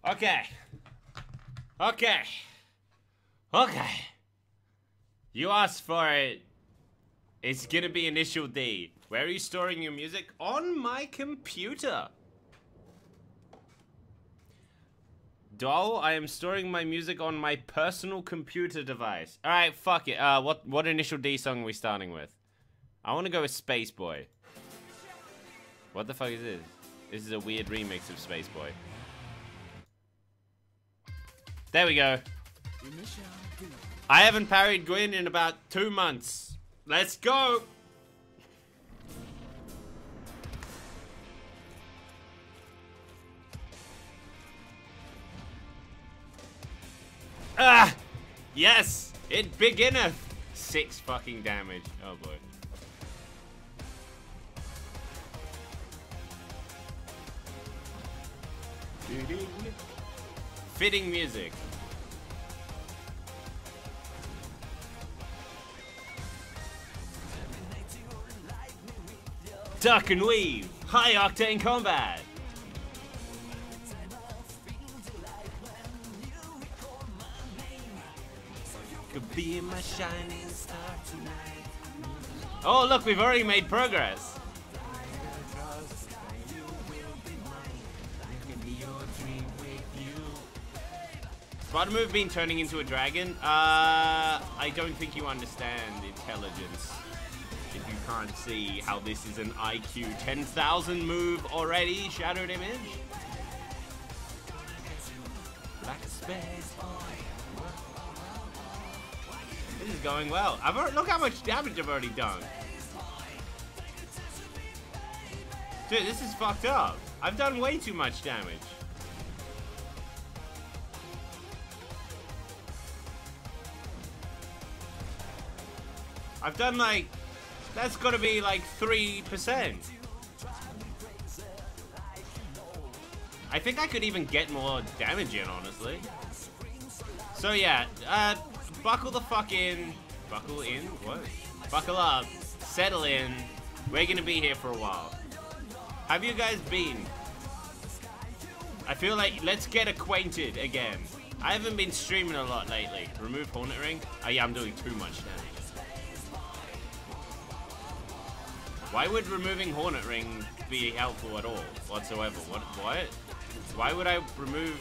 Okay. Okay. Okay. You asked for it. It's gonna be Initial D. Where are you storing your music? On my computer. Doll, I am storing my music on my personal computer device. Alright, fuck it. What Initial D song are we starting with? I wanna go with Space Boy. What the fuck is this? This is a weird remix of Space Boy. There we go. I haven't parried Gwyn in about 2 months. Let's go! Ah! Yes! It beginneth! 6 fucking damage. Oh boy. Fitting music. Duck and weave. High octane combat. Could be my shining star tonight. Oh look, we've already made progress. Spot move being turning into a dragon? I don't think you understand intelligence. If you can't see how this is an IQ 10,000 move already, Shadowed Image. Like a space boy. This is going well. Look how much damage I've already done. Dude, this is fucked up. I've done way too much damage. I've done like, that's gotta be like 3%. I think I could even get more damage in, honestly. So yeah, buckle the fuck in. Buckle in? What? Buckle up. Settle in. We're gonna be here for a while. Have you guys been? I feel like, let's get acquainted again. I haven't been streaming a lot lately. Remove Hornet Ring? Oh yeah, I'm doing too much damage. Why would removing Hornet Ring be helpful at all, whatsoever? What? Why would I remove...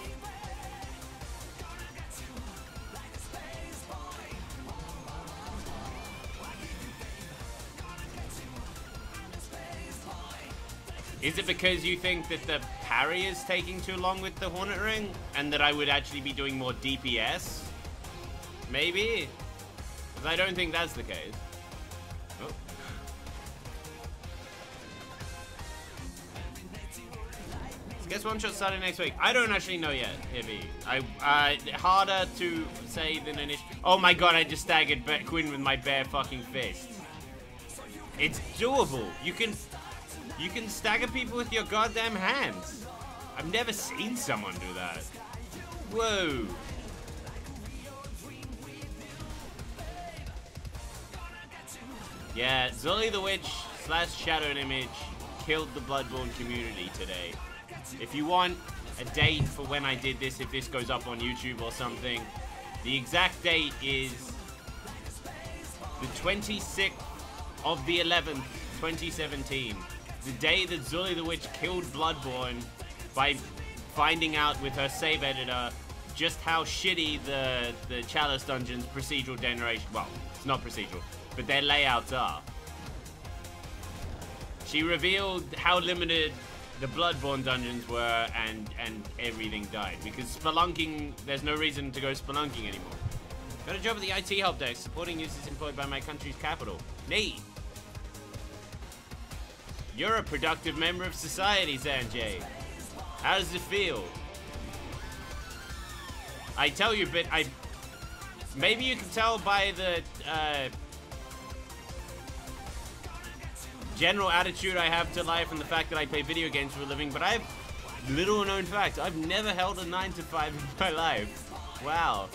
Is it because you think that the parry is taking too long with the Hornet Ring? And that I would actually be doing more DPS? Maybe? Because I don't think that's the case. Oh. Guess one shot starting next week. I don't actually know yet, Hippie. Harder to say than initial. Oh my god, I just staggered Gwyn with my bare fucking fist. It's doable. You can stagger people with your goddamn hands. I've never seen someone do that. Whoa. Yeah, Zully the Witch / Shadowed Image killed the Bloodborne community today. If you want a date for when I did this, if this goes up on YouTube or something, the exact date is the 26th of the 11th, 2017. The day that Zully the Witch killed Bloodborne by finding out with her save editor just how shitty the Chalice Dungeons procedural generation, well, it's not procedural, but their layouts are. She revealed how limited the Bloodborne dungeons were, and everything died. Because spelunking, there's no reason to go spelunking anymore. Got a job at the IT help desk, supporting users employed by my country's capital. Neat. You're a productive member of society, Sanjay. How does it feel? I tell you, but maybe you can tell by the general attitude I have to life and the fact that I play video games for a living, but I have little known fact. I've never held a 9 to 5 in my life. Wow.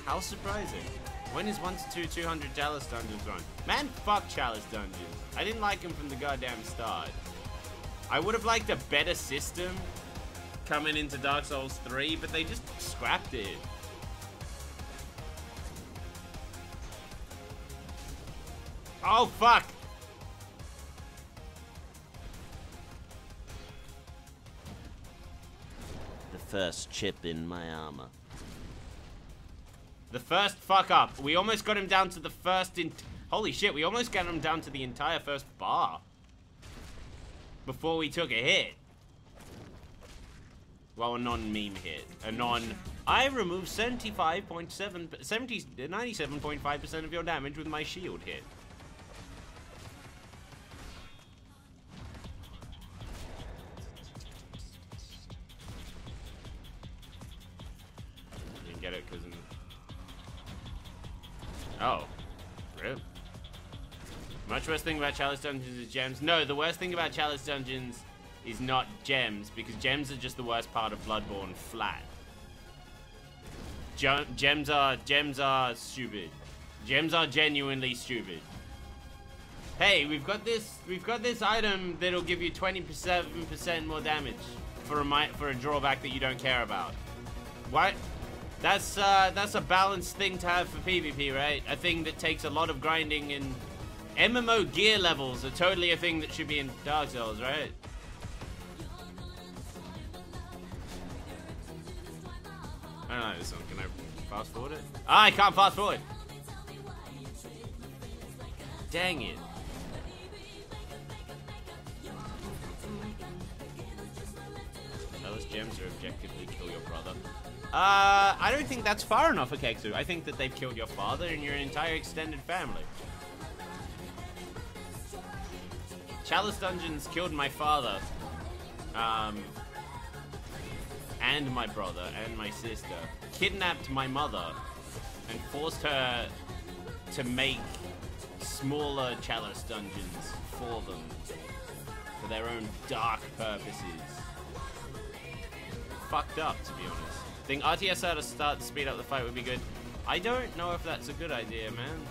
How surprising. When is 1 to 200 Chalice Dungeons run? Man, fuck Chalice Dungeons. I didn't like them from the goddamn start. I would have liked a better system coming into Dark Souls 3, but they just scrapped it. Oh, fuck! The first chip in my armor. The first fuck up. We almost got him down to the first holy shit, we almost got him down to the entire first bar. Before we took a hit. Well, a non-meme hit. A non... I removed 97.5% of your damage with my shield hit. Didn't get it because... Oh. Rip. Much worst thing about Chalice Dungeons is gems. No, the worst thing about Chalice Dungeons is not gems, because gems are just the worst part of Bloodborne flat. Gems are stupid. Gems are genuinely stupid. Hey, we've got this item that'll give you 27% more damage for a drawback that you don't care about. What? That's a balanced thing to have for PvP, right? A thing that takes a lot of grinding, and MMO gear levels are totally a thing that should be in Dark Souls, right? I don't like this one. Can I fast forward it? Ah, I can't fast forward. Dang it. Those gems are objectively kill your brother. I don't think that's far enough, Akeksu. I think that they've killed your father and your entire extended family. Chalice Dungeons killed my father. And my brother and my sister. Kidnapped my mother and forced her to make smaller Chalice Dungeons for them. For their own dark purposes. Fucked up, to be honest. I think RTSR to start to speed up the fight would be good. I don't know if that's a good idea, man.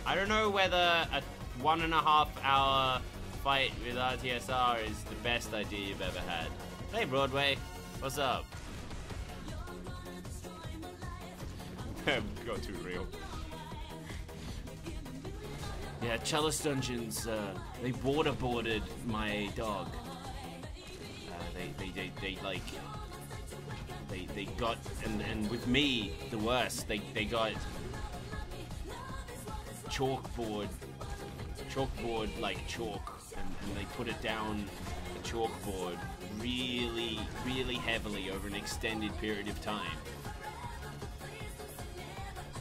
I don't know whether a 1.5 hour fight with RTSR is the best idea you've ever had. Hey Broadway, what's up? Got too real. Yeah, Chalice Dungeons, they waterboarded my dog. They got, and with me, the worst, they got chalkboard like chalk, and they put it down the chalkboard really, really heavily over an extended period of time.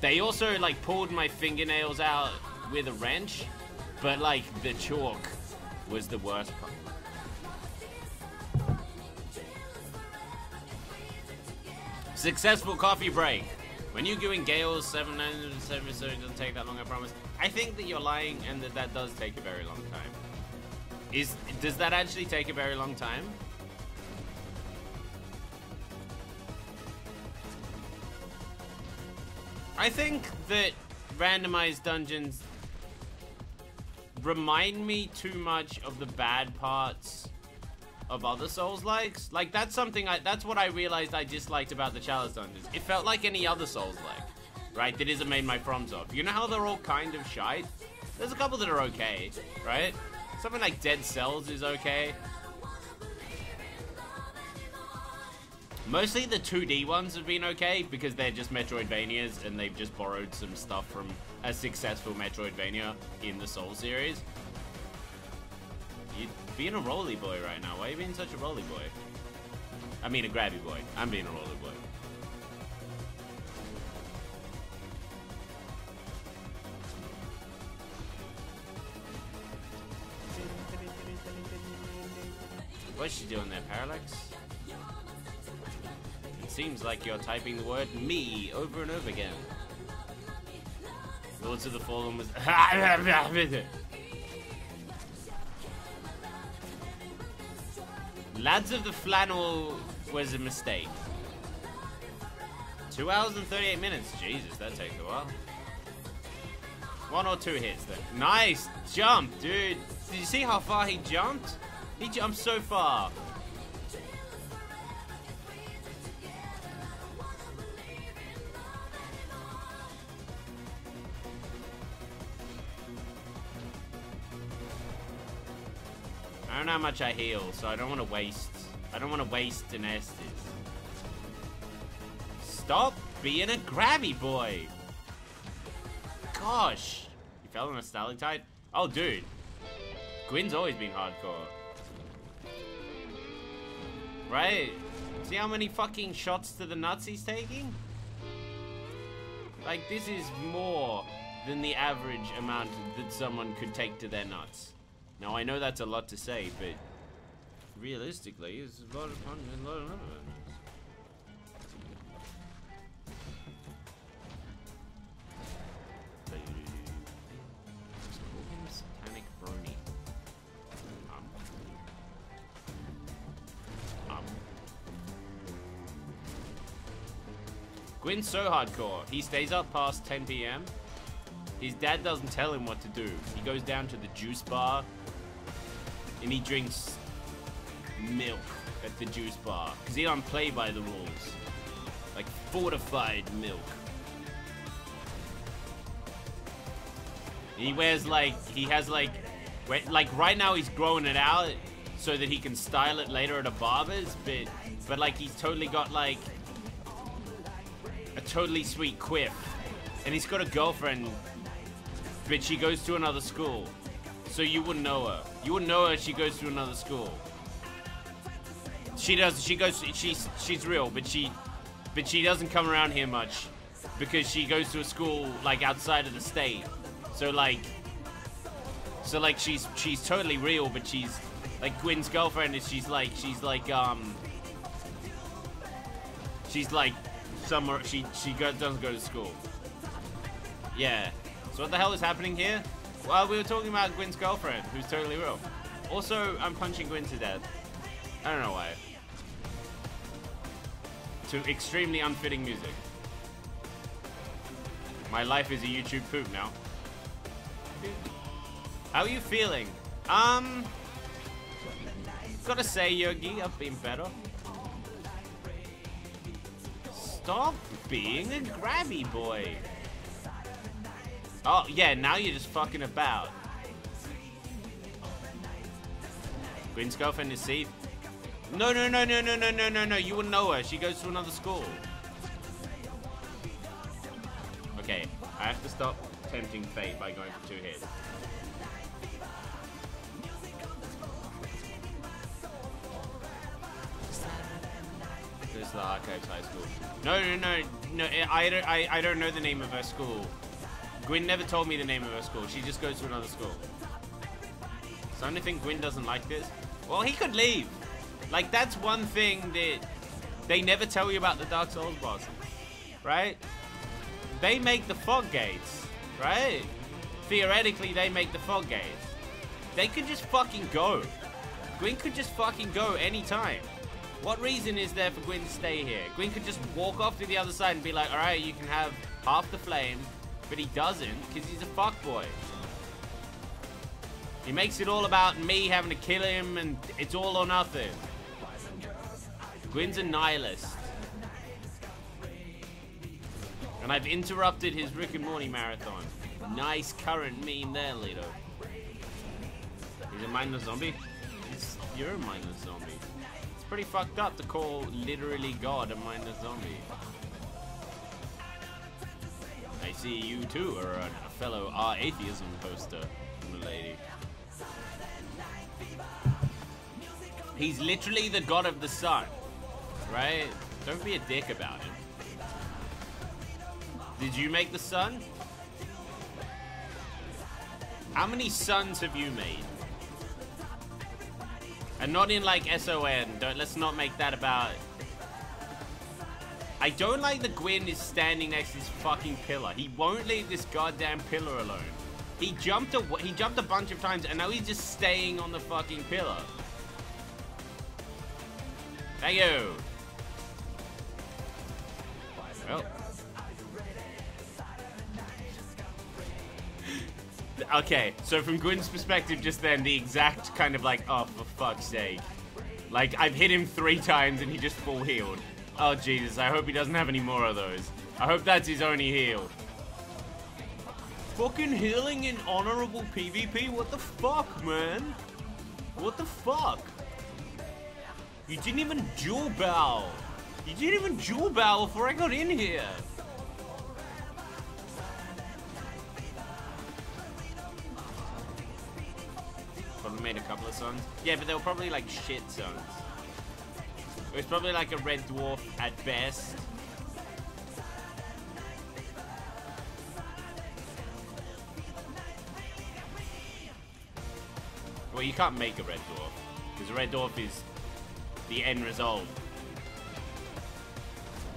They also like pulled my fingernails out with a wrench, but like the chalk was the worst part. Successful coffee break. When you're doing Gale's 797, so it doesn't take that long, I promise. I think that you're lying and that does take a very long time. Does that actually take a very long time? I think that randomized dungeons remind me too much of the bad parts of other Souls-likes. Like, that's something that's what I realized I disliked about the Chalice Dungeons. It felt like any other Souls-like, right? That isn't made by FromSoft. You know how they're all kind of shite? There's a couple that are okay, right? Something like Dead Cells is okay. Mostly the 2D ones have been okay because they're just Metroidvanias and they've just borrowed some stuff from a successful Metroidvania in the Soul series. You're being a roly boy right now. Why are you being such a roly boy? I mean a grabby boy. I'm being a roly boy. What's she doing there, Parallax? It seems like you're typing the word me over and over again. Lords of the Fallen was... Lads of the Flannel was a mistake. 2 hours and 38 minutes. Jesus, that takes a while. 1 or 2 hits then. Nice jump, dude. Did you see how far he jumped? He jumped so far. I don't know how much I heal, so I don't want to waste. I don't want to waste an Estes. Stop being a grabby boy. Gosh. You fell on a stalactite? Oh, dude. Gwyn's always been hardcore. Right? See how many fucking shots to the nuts he's taking? Like, this is more than the average amount that someone could take to their nuts. Now, I know that's a lot to say, but realistically, it's a lot of fun and a lot of other ones. Satanic brony. Gwyn's so hardcore. He stays up past 10 p.m. His dad doesn't tell him what to do. He goes down to the juice bar and he drinks milk at the juice bar because he don't play by the rules. Like fortified milk. He wears like, he has like right now he's growing it out so that he can style it later at a barber's, but like he's totally got like a totally sweet quiff. And he's got a girlfriend, but she goes to another school. So you wouldn't know her. You wouldn't know her if she goes to another school. She's real, but she doesn't come around here much because she goes to a school like outside of the state. So like she's totally real, but she's like Gwyn's girlfriend is she's like somewhere she doesn't go to school. Yeah. So what the hell is happening here? Well, we were talking about Gwyn's girlfriend, who's totally real. Also, I'm punching Gwyn to death. I don't know why. To extremely unfitting music. My life is a YouTube poop now. How are you feeling? Gotta say, Yogi, I've been better. Stop being a grabby boy. Oh, yeah, now you're just fucking about. Gwyn's girlfriend is Seed. No, you wouldn't know her. She goes to another school. Okay, I have to stop tempting fate by going for 2 hits. This is the Archives High School. No, I don't know the name of her school. Gwyn never told me the name of her school. She just goes to another school. So I think Gwyn doesn't like this. Well, he could leave. Like, that's one thing that they never tell you about the Dark Souls bosses, right? They make the fog gates, right? Theoretically, they make the fog gates. They could just fucking go. Gwyn could just fucking go anytime. What reason is there for Gwyn to stay here? Gwyn could just walk off to the other side and be like, alright, you can have half the flame. But he doesn't, because he's a fuckboy. He makes it all about me having to kill him, and it's all or nothing. Gwyn's a nihilist. And I've interrupted his Rick and Morty marathon. Nice current meme there, Leto. He's a mindless zombie? You're a mindless zombie. It's pretty fucked up to call literally God a mindless zombie. I see you too are a fellow atheism poster, milady. He's literally the god of the sun, right? Don't be a dick about it. Did you make the sun? How many suns have you made? And not in like SON. Let's not make that about. I don't like that Gwyn is standing next to this fucking pillar. He won't leave this goddamn pillar alone. He jumped a bunch of times and now he's just staying on the fucking pillar. Thank you. Well. Okay, so from Gwyn's perspective just then, the exact kind of like, oh, for fuck's sake. Like, I've hit him 3 times and he just full healed. Oh, Jesus, I hope he doesn't have any more of those. I hope that's his only heal. Fucking healing in honorable PvP? What the fuck, man? What the fuck? You didn't even dual bow. You didn't even dual bow before I got in here. Probably made a couple of sons. Yeah, but they were probably like shit sons. It was probably like a red dwarf at best. Well, you can't make a red dwarf, because a red dwarf is the end result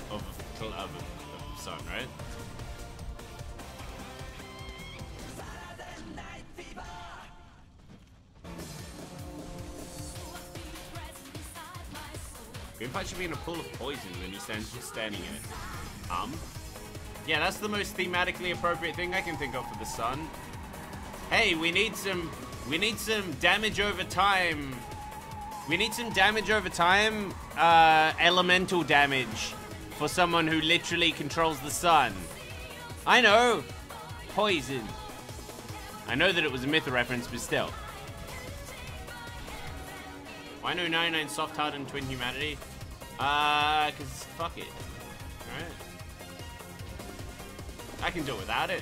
of a sun, right? Gwyn should be in a pool of poison when he's standing in it. Yeah, that's the most thematically appropriate thing I can think of for the sun. Hey, we need some damage over time. We need some damage over time, elemental damage for someone who literally controls the sun. I know, poison. I know that it was a myth reference, but still. Why no 99 soft hardened twin humanity? Cause fuck it. Alright. I can do it without it.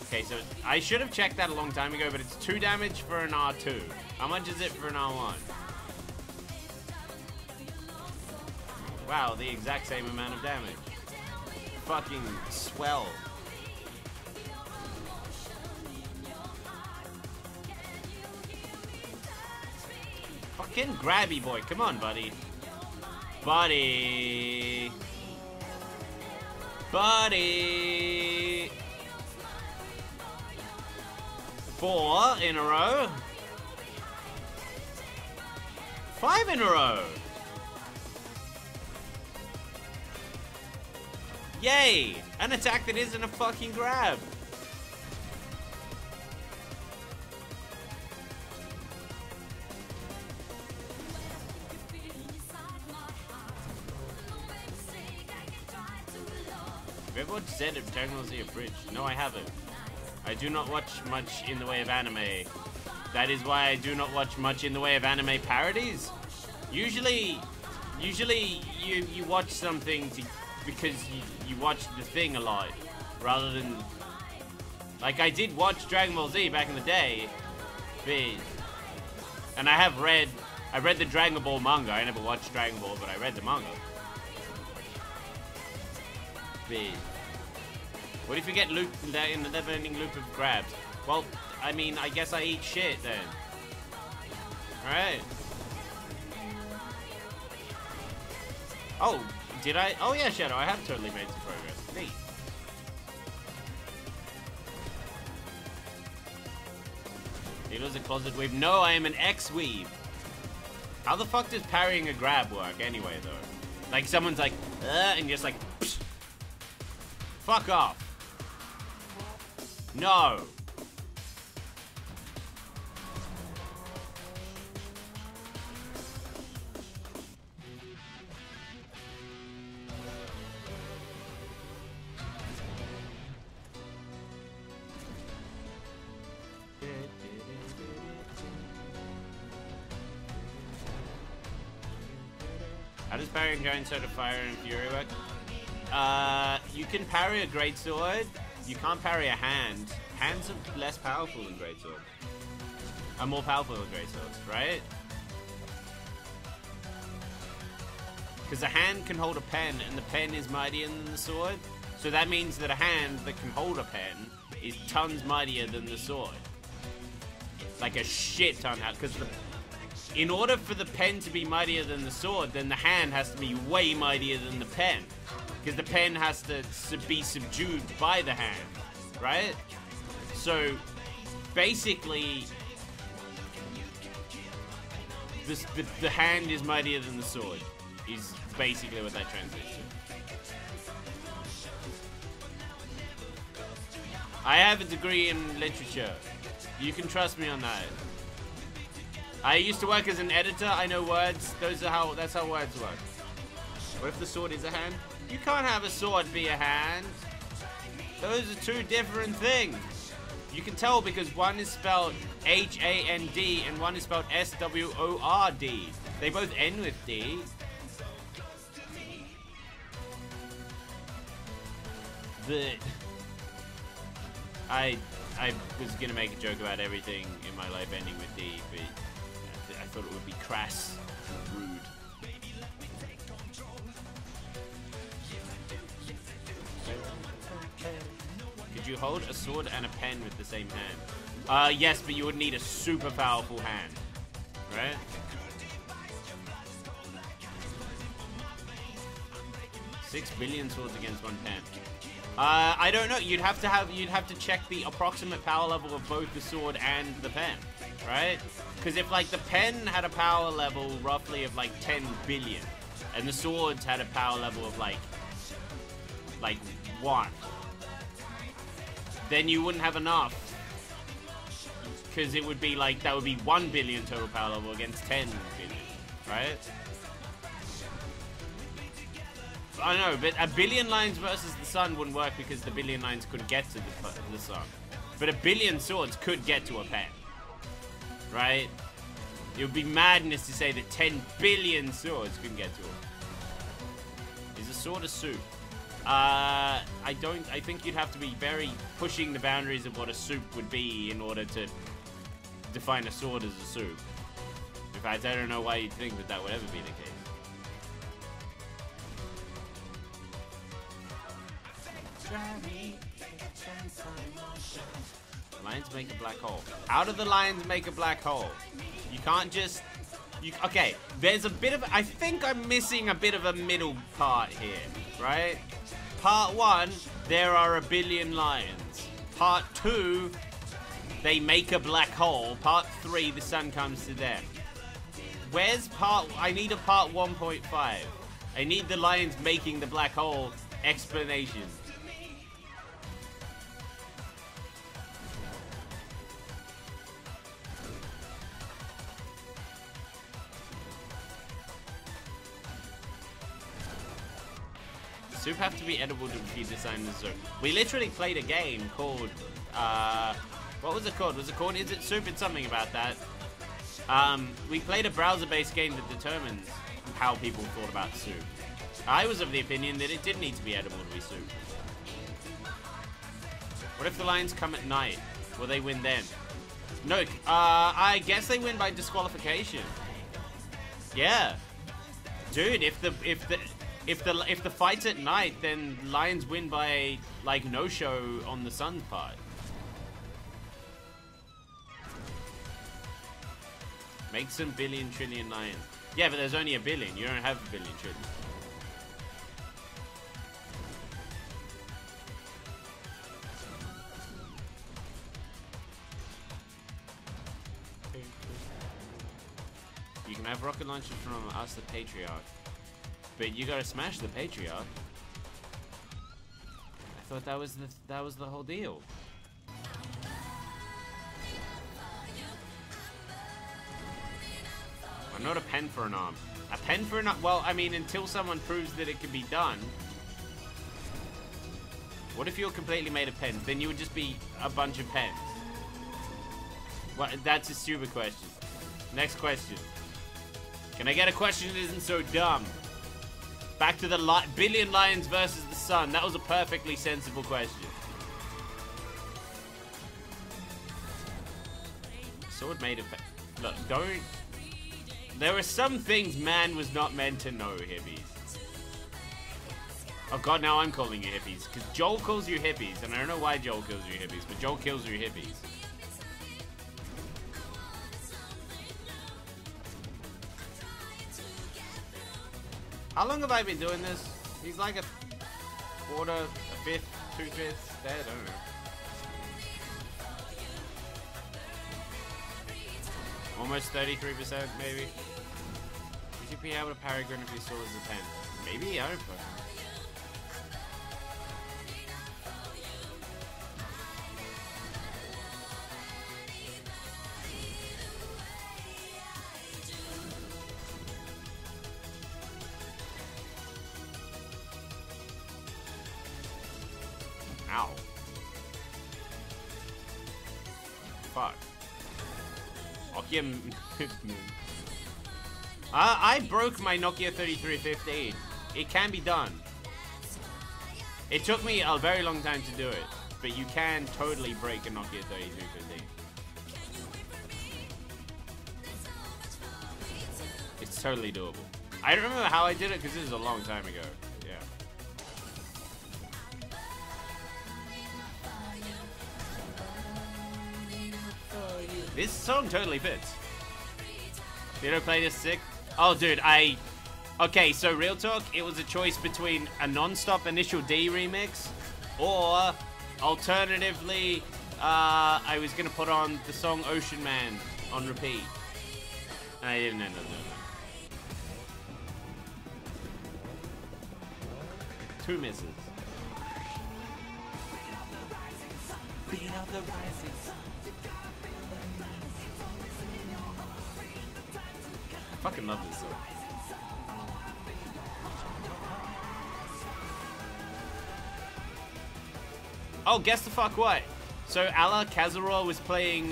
Okay, so I should have checked that a long time ago, but it's 2 damage for an R2. How much is it for an R1? Wow, the exact same amount of damage. Fucking swell. Fucking grabby boy, come on, buddy. Buddy. 4 in a row. 5 in a row. Yay! An attack that isn't a fucking grab. Have you ever watched Zed of Dragon Ball Bridge? No, I haven't. I do not watch much in the way of anime. That is why I do not watch much in the way of anime parodies. Usually you watch something because you watch the thing a lot, rather than... Like, I did watch Dragon Ball Z back in the day, but... And I read the Dragon Ball manga. I never watched Dragon Ball, but I read the manga. But... What if you get looped in the never-ending loop of grabs? Well, I mean, I guess I eat shit then. Alright. Oh, did I? Oh yeah, Shadow, I have totally made some progress. Neat. Needle's a closet weave. No, I am an ex-weave. How the fuck does parrying a grab work anyway, though? Like, someone's like, and just like, psh. Fuck off. No. How does parrying Giant Sword of Fire and Fury work? You can parry a greatsword. You can't parry a hand. Hands are less powerful than greatsword. Are more powerful than greatswords, right? Because a hand can hold a pen, and the pen is mightier than the sword. So that means that a hand that can hold a pen is tons mightier than the sword. Like a shit ton. Because in order for the pen to be mightier than the sword, then the hand has to be way mightier than the pen. Because the pen has to be subdued by the hand, right? So, basically, the hand is mightier than the sword, is basically what that translates to. I have a degree in literature. You can trust me on that. I used to work as an editor. I know words. That's how words work. What if the sword is a hand? You can't have a sword be a hand. Those are two different things. You can tell because one is spelled H-A-N-D and one is spelled S-W-O-R-D. They both end with D. But I was gonna make a joke about everything in my life ending with D, but I thought it would be crass and rude. Could you hold a sword and a pen with the same hand? Yes, but you would need a super powerful hand, right? Six billion swords against one pen. I don't know. You'd have to check the approximate power level of both the sword and the pen, right? Because if like the pen had a power level roughly of like 10 billion, and the swords had a power level of like 1, then you wouldn't have enough. Because it would be like, that would be 1 billion total power level against 10 billion, right? I know, but a billion lines versus the sun wouldn't work because the billion lines couldn't get to the sun. But a billion swords could get to a pen, right? It would be madness to say that 10 billion swords couldn't get to it. Is a sword a soup? I think you'd have to be very pushing the boundaries of what a soup would be in order to define a sword as a soup. In fact, I don't know why you'd think that that would ever be the case. Lines make a black hole. How do the lines make a black hole? You can't just... okay, there's a bit of... I think I'm missing a bit of a middle part here, right? Part 1, there are a billion lines. Part 2, they make a black hole. Part 3, the sun comes to them. Where's part... I need a part 1.5. I need the lines making the black hole explanation. Soup have to be edible to be designed as soup. We literally played a game called, what was it called? Was it called Is It Soup? It's something about that. We played a browser-based game that determines how people thought about soup. I was of the opinion that it did need to be edible to be soup. What if the lions come at night? Will they win then? No, I guess they win by disqualification. Yeah. Dude, if the fight's at night, then lions win by, like, no-show on the sun's part. Make some billion trillion lions. Yeah, but there's only a billion. You don't have a billion trillion. You can have rocket launchers from us, the Patriarch. But you gotta smash the Patriarch. I thought that was the whole deal. I'm not a pen for an arm. A pen for an arm? Well, I mean, until someone proves that it can be done. What if you're completely made of pens? Then you would just be a bunch of pens. Well, that's a stupid question. Next question. Can I get a question that isn't so dumb? Back to the billion lions versus the sun. That was a perfectly sensible question. Sword made of... Look, don't... There are some things man was not meant to know, hippies. Oh god, now I'm calling you hippies. Because Joel calls you hippies. And I don't know why Joel calls you hippies, but Joel kills you hippies. How long have I been doing this? He's like a quarter, a fifth, 2/5 dead, I don't know. Almost 33% maybe. Would you be able to parry Gwyn if you saw as a 10? Maybe, I don't know. Ow. fuck? Nokia. I broke my Nokia 3315. It can be done. It took me a very long time to do it, but you can totally break a Nokia 3315. It's totally doable. I don't remember how I did it because this is a long time ago. Yeah. This song totally fits. You ever play this sick? Oh, dude, okay, so real talk, it was a choice between a non-stop Initial D remix, or alternatively, I was gonna put on the song Ocean Man on repeat. And I didn't end up doing it. 2 misses. I fucking love this song. Oh, guess the fuck what? So Ala Kazaror was playing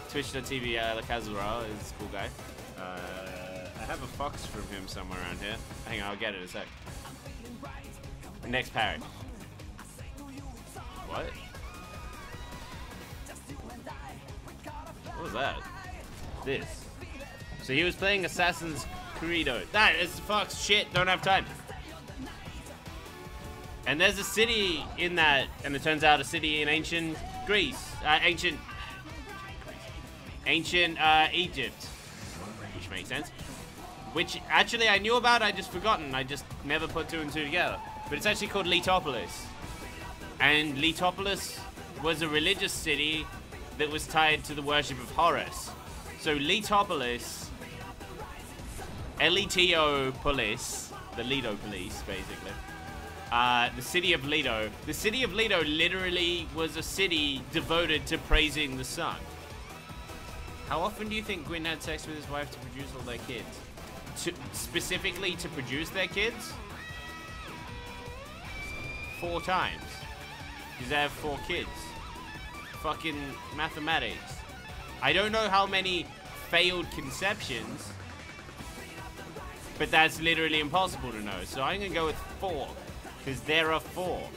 Twitch.tv. Ala Kazaror is a cool guy. I have a fox from him somewhere around here. Hang on, I'll get it in a sec. Next parrot. What? What was that? This. So he was playing Assassin's Creed. That is the fox. Shit, don't have time. And there's a city in that, and it turns out a city in ancient Greece, ancient Egypt, which makes sense. Which actually I knew about, I just forgotten. I just never put 2 and 2 together. But it's actually called Letopolis. And Letopolis was a religious city that was tied to the worship of Horus. So Letopolis, L-E-T-O-Polis, the Leto police, basically. The city of Leto. The city of Leto literally was a city devoted to praising the sun. How often do you think Gwyn had sex with his wife to produce all their kids? Specifically to produce their kids? 4 times. Because they have 4 kids. Fucking mathematics. I don't know how many failed conceptions, but that's literally impossible to know. So I'm gonna go with 4. Because there are 4.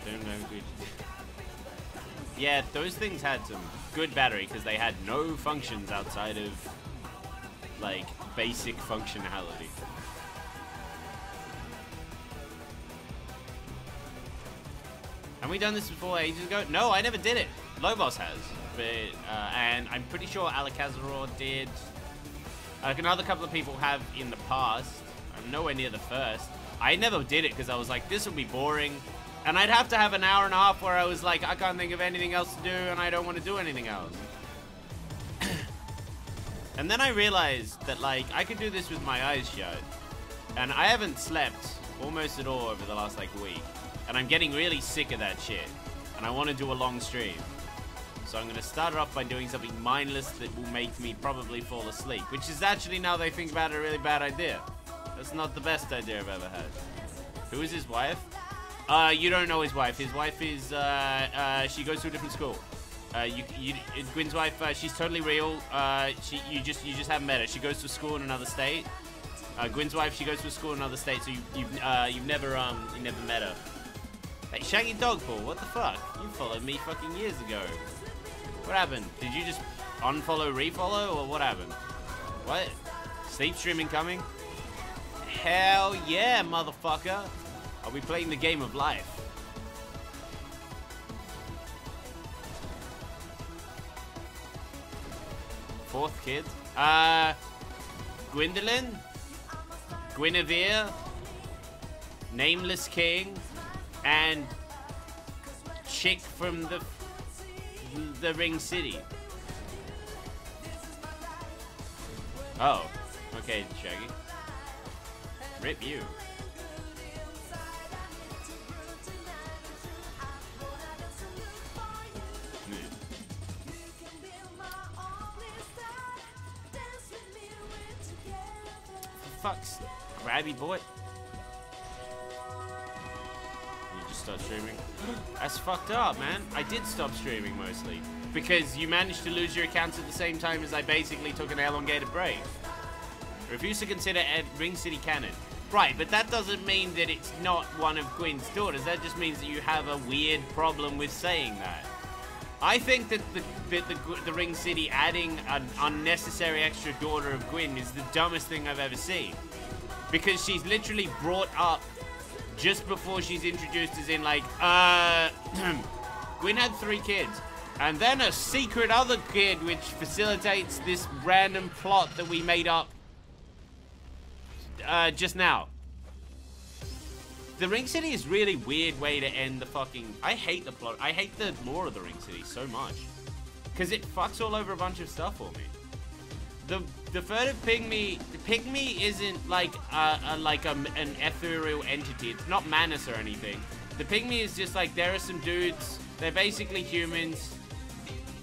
Don't know good. Yeah, those things had some good battery because they had no functions outside of, like, basic functionality. Have we done this before ages ago? No, I never did it. Lobos has. But, and I'm pretty sure Alakazaror did. Like another couple of people have in the past. I'm nowhere near the first. I never did it because I was like, this will be boring. And I'd have to have an hour and a half where I was like, I can't think of anything else to do and I don't want to do anything else. And then I realized that, like, I could do this with my eyes shut. And I haven't slept almost at all over the last, like, week. And I'm getting really sick of that shit. And I want to do a long stream. So I'm going to start it off by doing something mindless that will make me probably fall asleep. Which is actually, now that I think about it, a really bad idea. That's not the best idea I've ever had. Who is his wife? You don't know his wife. His wife is, she goes to a different school. Gwyn's wife, she's totally real. You just haven't met her. She goes to school in another state. Gwyn's wife, she goes to a school in another state, so you've never met her. Hey, Shaggy Dogpool, what the fuck? You followed me fucking years ago. What happened? Did you just unfollow, refollow, or what happened? What? Sleep streaming coming? Hell yeah, motherfucker! Are we playing the game of life? Fourth kid? Gwendolyn? Guinevere? Nameless King? And chick from the Ring City. Oh, okay, Shaggy. Rip you. fuck's grabby boy? You just start streaming? That's fucked up, man. I did stop streaming mostly. Because you managed to lose your accounts at the same time as I basically took an elongated break. Refuse to consider Ring City canon. Right, but that doesn't mean that it's not one of Gwyn's daughters. That just means that you have a weird problem with saying that. I think that the Ring City adding an unnecessary extra daughter of Gwyn is the dumbest thing I've ever seen. Because she's literally brought up just before she's introduced as in like, Gwyn had 3 kids. And then a secret other kid which facilitates this random plot that we made up just now. The Ring City is really weird way to end the fucking... I hate the plot. I hate the lore of the Ring City so much. Because it fucks all over a bunch of stuff for me. The furtive pygmy... The pygmy isn't like an ethereal entity. It's not Manus or anything. The pygmy is just like, there are some dudes. They're basically humans.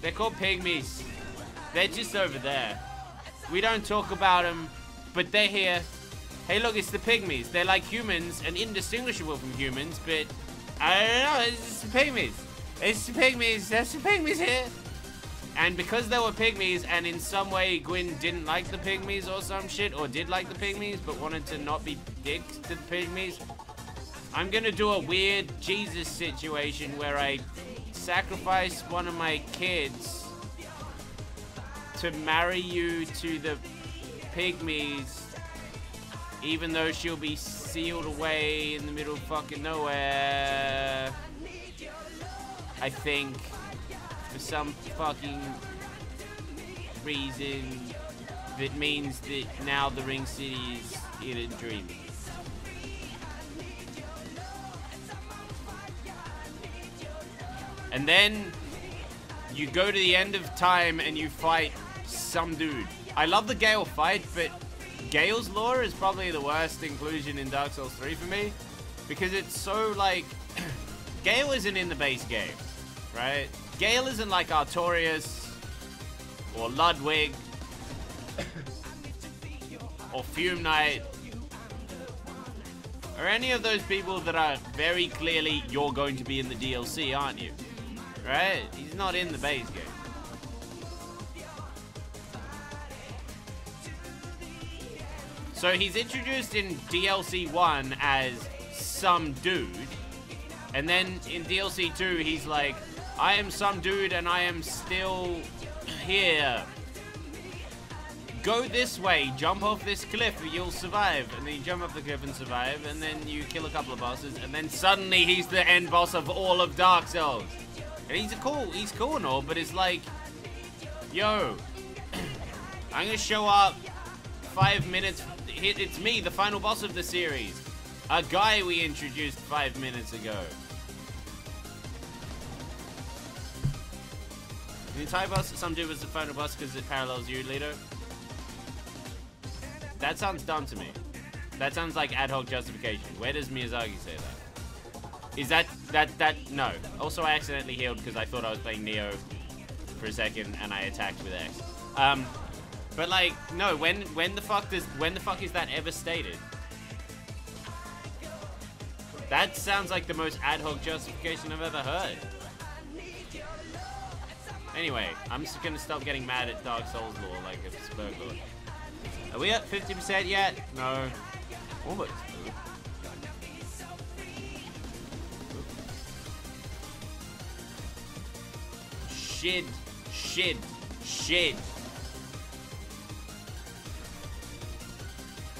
They're called pygmies. They're just over there. We don't talk about them, but they're here. Hey, look, it's the pygmies. They're like humans and indistinguishable from humans, but I don't know. It's just the pygmies. It's the pygmies. There's the pygmies here. And because they were pygmies, and in some way Gwyn didn't like the pygmies or some shit, or did like the pygmies, but wanted to not be dicks to the pygmies, I'm gonna do a weird Jesus situation where I sacrifice one of my kids to marry you to the pygmies, even though she'll be sealed away in the middle of fucking nowhere. I think for some fucking reason that means that now the Ring City is in a dream. And then you go to the end of time and you fight some dude. I love the Gale fight, but Gale's lore is probably the worst inclusion in Dark Souls 3 for me. Because it's so like... Gale isn't in the base game, right? Gale isn't like Artorias or Ludwig or Fume Knight or any of those people that are very clearly, you're going to be in the DLC, aren't you? Right? He's not in the base game. So he's introduced in DLC 1 as some dude. And then in DLC 2, he's like, I am some dude and I am still here. Go this way, jump off this cliff, you'll survive. And then you jump off the cliff and survive, and then you kill a couple of bosses, and then suddenly he's the end boss of all of Dark Souls. And he's cool and all, but it's like, yo, I'm gonna show up 5 minutes, it's me, the final boss of the series. A guy we introduced 5 minutes ago. The entire boss, some dude was the final boss because it parallels you, Leto. That sounds dumb to me. That sounds like ad hoc justification. Where does Miyazaki say that? Is that, no. Also, I accidentally healed because I thought I was playing Nioh for a second and I attacked with X. But like, no, when the fuck is that ever stated? That sounds like the most ad hoc justification I've ever heard. Anyway, I'm just gonna stop getting mad at Dark Souls lore like a Spurglord. Are we at 50% yet? No. Almost. Shit.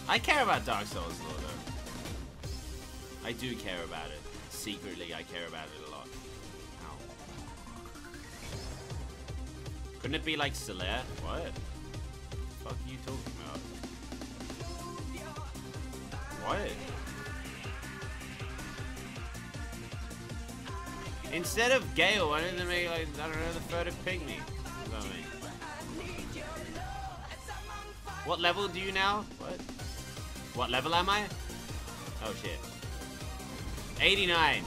I care about Dark Souls lore though. I do care about it. Secretly, I care about it a lot. Ow. Couldn't it be like Solaire? What? What are you talking about? What? Instead of Gale, why didn't they make like, I don't know, the furtive pygmy? What level do you now? What level am I? Oh shit. 89.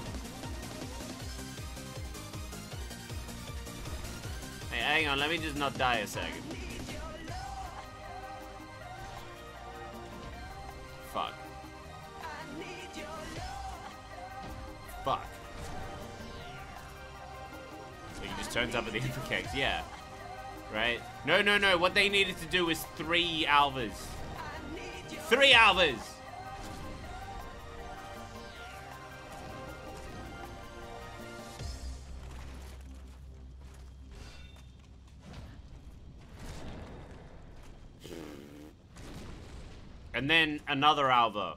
Hey, hang on, let me just not die a second. fuck. Fuck. So he just turns up at the Infokex, yeah. Right? No, no, no. What they needed to do was 3 Alvas. 3 Alvas! And then another Alva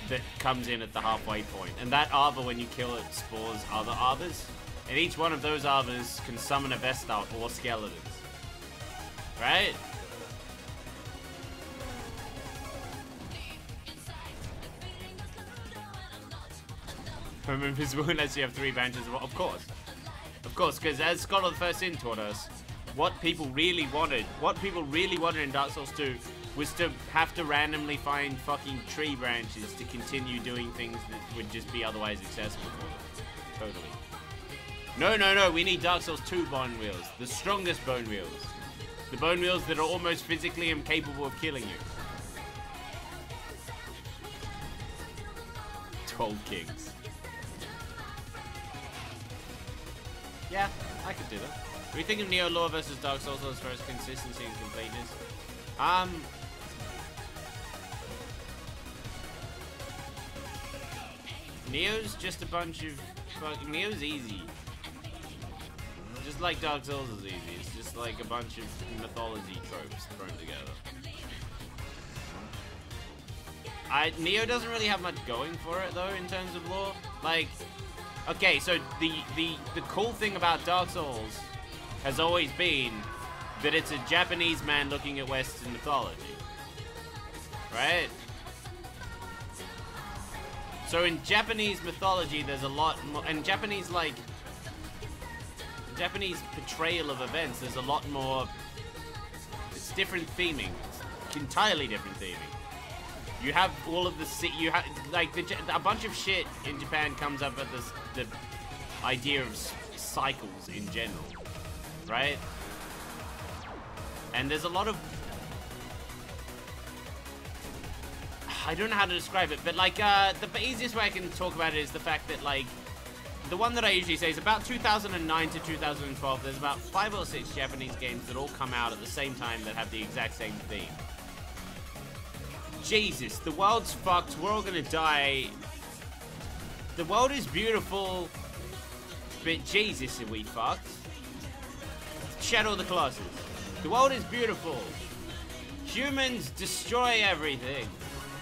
that comes in at the halfway point. And that Alva, when you kill it, spawns other Alvas. And each one of those Alvas can summon a Vestal or Skeletons. Right? From Invisible unless you have 3 branches. Of course. Of course, because as Scholar the First Sin taught us, what people really wanted in Dark Souls 2 was to have to randomly find fucking tree branches to continue doing things that would just be otherwise accessible for them. Totally. No, no, no, we need Dark Souls 2 bone wheels. The strongest bone wheels. The bone wheels that are almost physically incapable of killing you. 12 kings. Yeah, I could do that. What do you think of Nioh lore versus Dark Souls as far as consistency and completeness? Nioh's just a bunch of... Nioh's easy. Just like Dark Souls is easy. It's just like a bunch of mythology tropes thrown together. Nioh doesn't really have much going for it, though, in terms of lore. Like... Okay, so the cool thing about Dark Souls has always been that it's a Japanese man looking at Western mythology. Right? So in Japanese mythology, there's a lot more, and Japanese portrayal of events, there's a lot more, it's different theming. It's entirely different theming. You have all of the, you have, like, a bunch of shit in Japan comes up at the idea of cycles in general, right? And there's a lot of, I don't know how to describe it, but like, the easiest way I can talk about it is the fact that, like, the one that I usually say is about 2009 to 2012, there's about 5 or 6 Japanese games that all come out at the same time that have the exact same theme. Jesus, the world's fucked, we're all gonna die. The world is beautiful, but Jesus, are we fucked? Shadow of the Colossus. The world is beautiful. Humans destroy everything.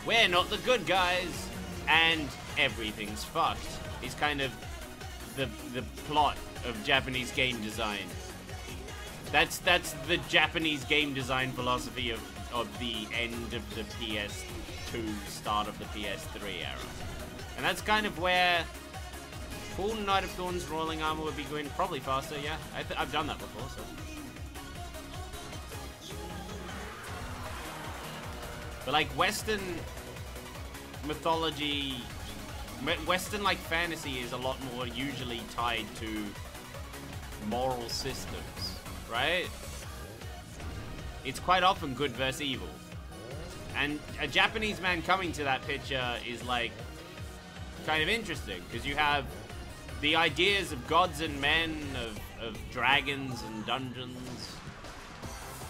We're not the good guys, and everything's fucked. It's kind of the plot of Japanese game design. That's the Japanese game design philosophy of the end of the PS2, start of the PS3 era. And that's kind of where full Knight of Thorns rolling armor would be going probably faster, yeah. I've done that before, so. But like Western mythology, Western like fantasy is a lot more usually tied to moral systems, right? It's quite often good versus evil. And a Japanese man coming to that picture is like kind of interesting because you have the ideas of gods and men, of dragons and dungeons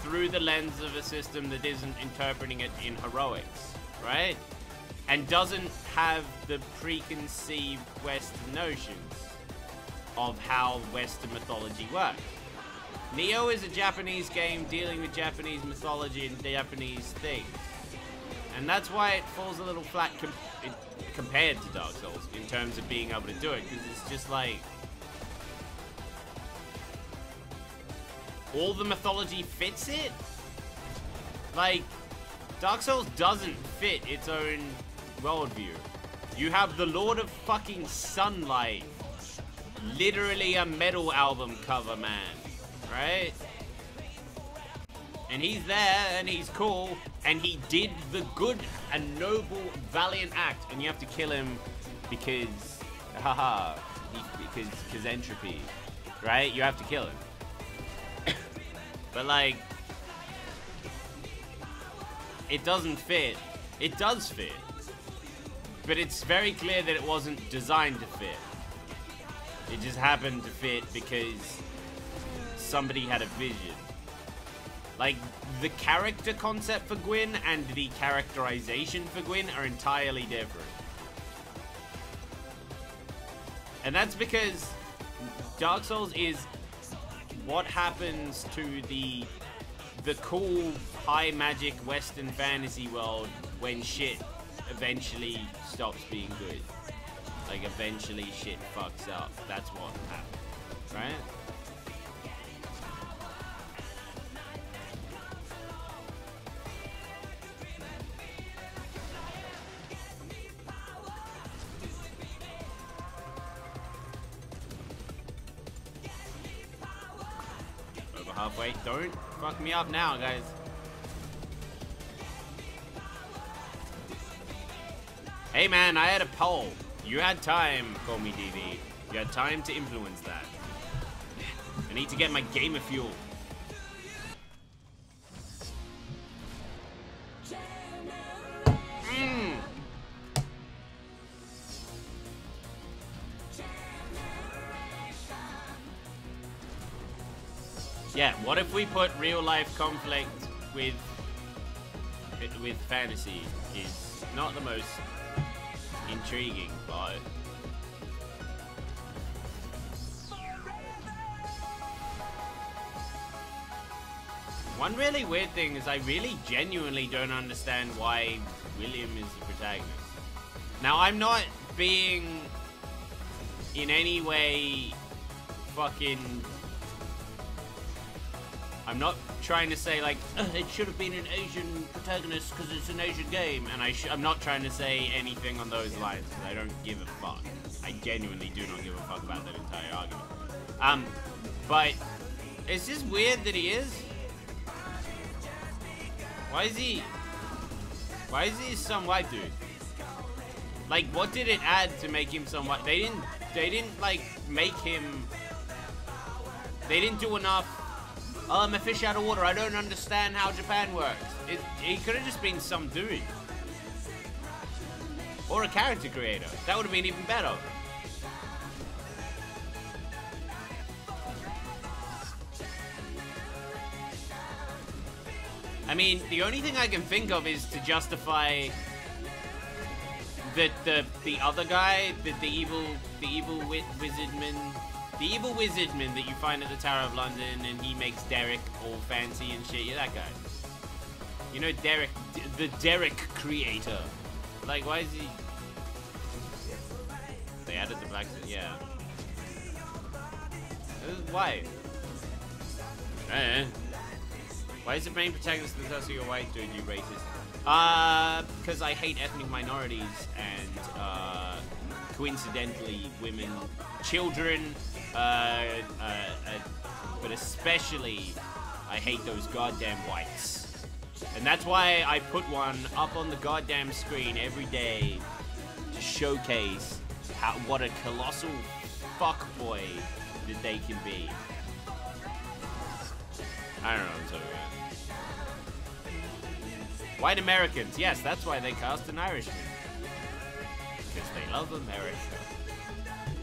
through the lens of a system that isn't interpreting it in heroics, right? And doesn't have the preconceived Western notions of how Western mythology works. Nioh is a Japanese game dealing with Japanese mythology and Japanese things. And that's why it falls a little flat compared to Dark Souls in terms of being able to do it, because it's just like all the mythology fits it. Like, Dark Souls doesn't fit its own worldview. You have the Lord of fucking Sunlight, literally a metal album cover man, right? And he's there, and he's cool, and he did the good and noble, valiant act, and you have to kill him because, haha, because entropy, right? You have to kill him. But like, it doesn't fit. It does fit. But it's very clear that it wasn't designed to fit. It just happened to fit because somebody had a vision. Like, the character concept for Gwyn and the characterization for Gwyn are entirely different. And that's because Dark Souls is what happens to the cool, high magic Western fantasy world when shit eventually stops being good. Like, eventually shit fucks up. That's what happens, right? Over halfway. Don't fuck me up now, guys. Hey man, I had a poll. You had time, call me DV. You had time to influence that. I need to get my gamer fuel. Yeah, what if we put real life conflict with fantasy? Is not the most intriguing, but one really weird thing is I really genuinely don't understand why William is the protagonist. Now, I'm not being in any way fucking... I'm not trying to say, like, it should have been an Asian protagonist because it's an Asian game. And I'm not trying to say anything on those lines because I don't give a fuck. I genuinely do not give a fuck about that entire argument. But it's just weird that he is. Why is he some white dude? Like, what did it add to make him some white? They didn't like make him. They didn't do enough. Oh, I'm a fish out of water. I don't understand how Japan works. He could have just been some dude. Or a character creator. That would have been even better. I mean, the only thing I can think of is to justify that the other guy, the evil wizardman. The evil wizardman that you find at the Tower of London, and he makes Derek all fancy and shit. Yeah, that guy. You know Derek, the Derek creator. Like, why is he... They added the black... Yeah. Why? Why is the main protagonist of the Letofski a white dude, you racist? Because I hate ethnic minorities, and, coincidentally, women, children... but especially, I hate those goddamn whites. And that's why I put one up on the goddamn screen every day to showcase what a colossal fuckboy that they can be. I don't know what I'm talking about. White Americans, yes, that's why they cast an Irishman. Because they love America.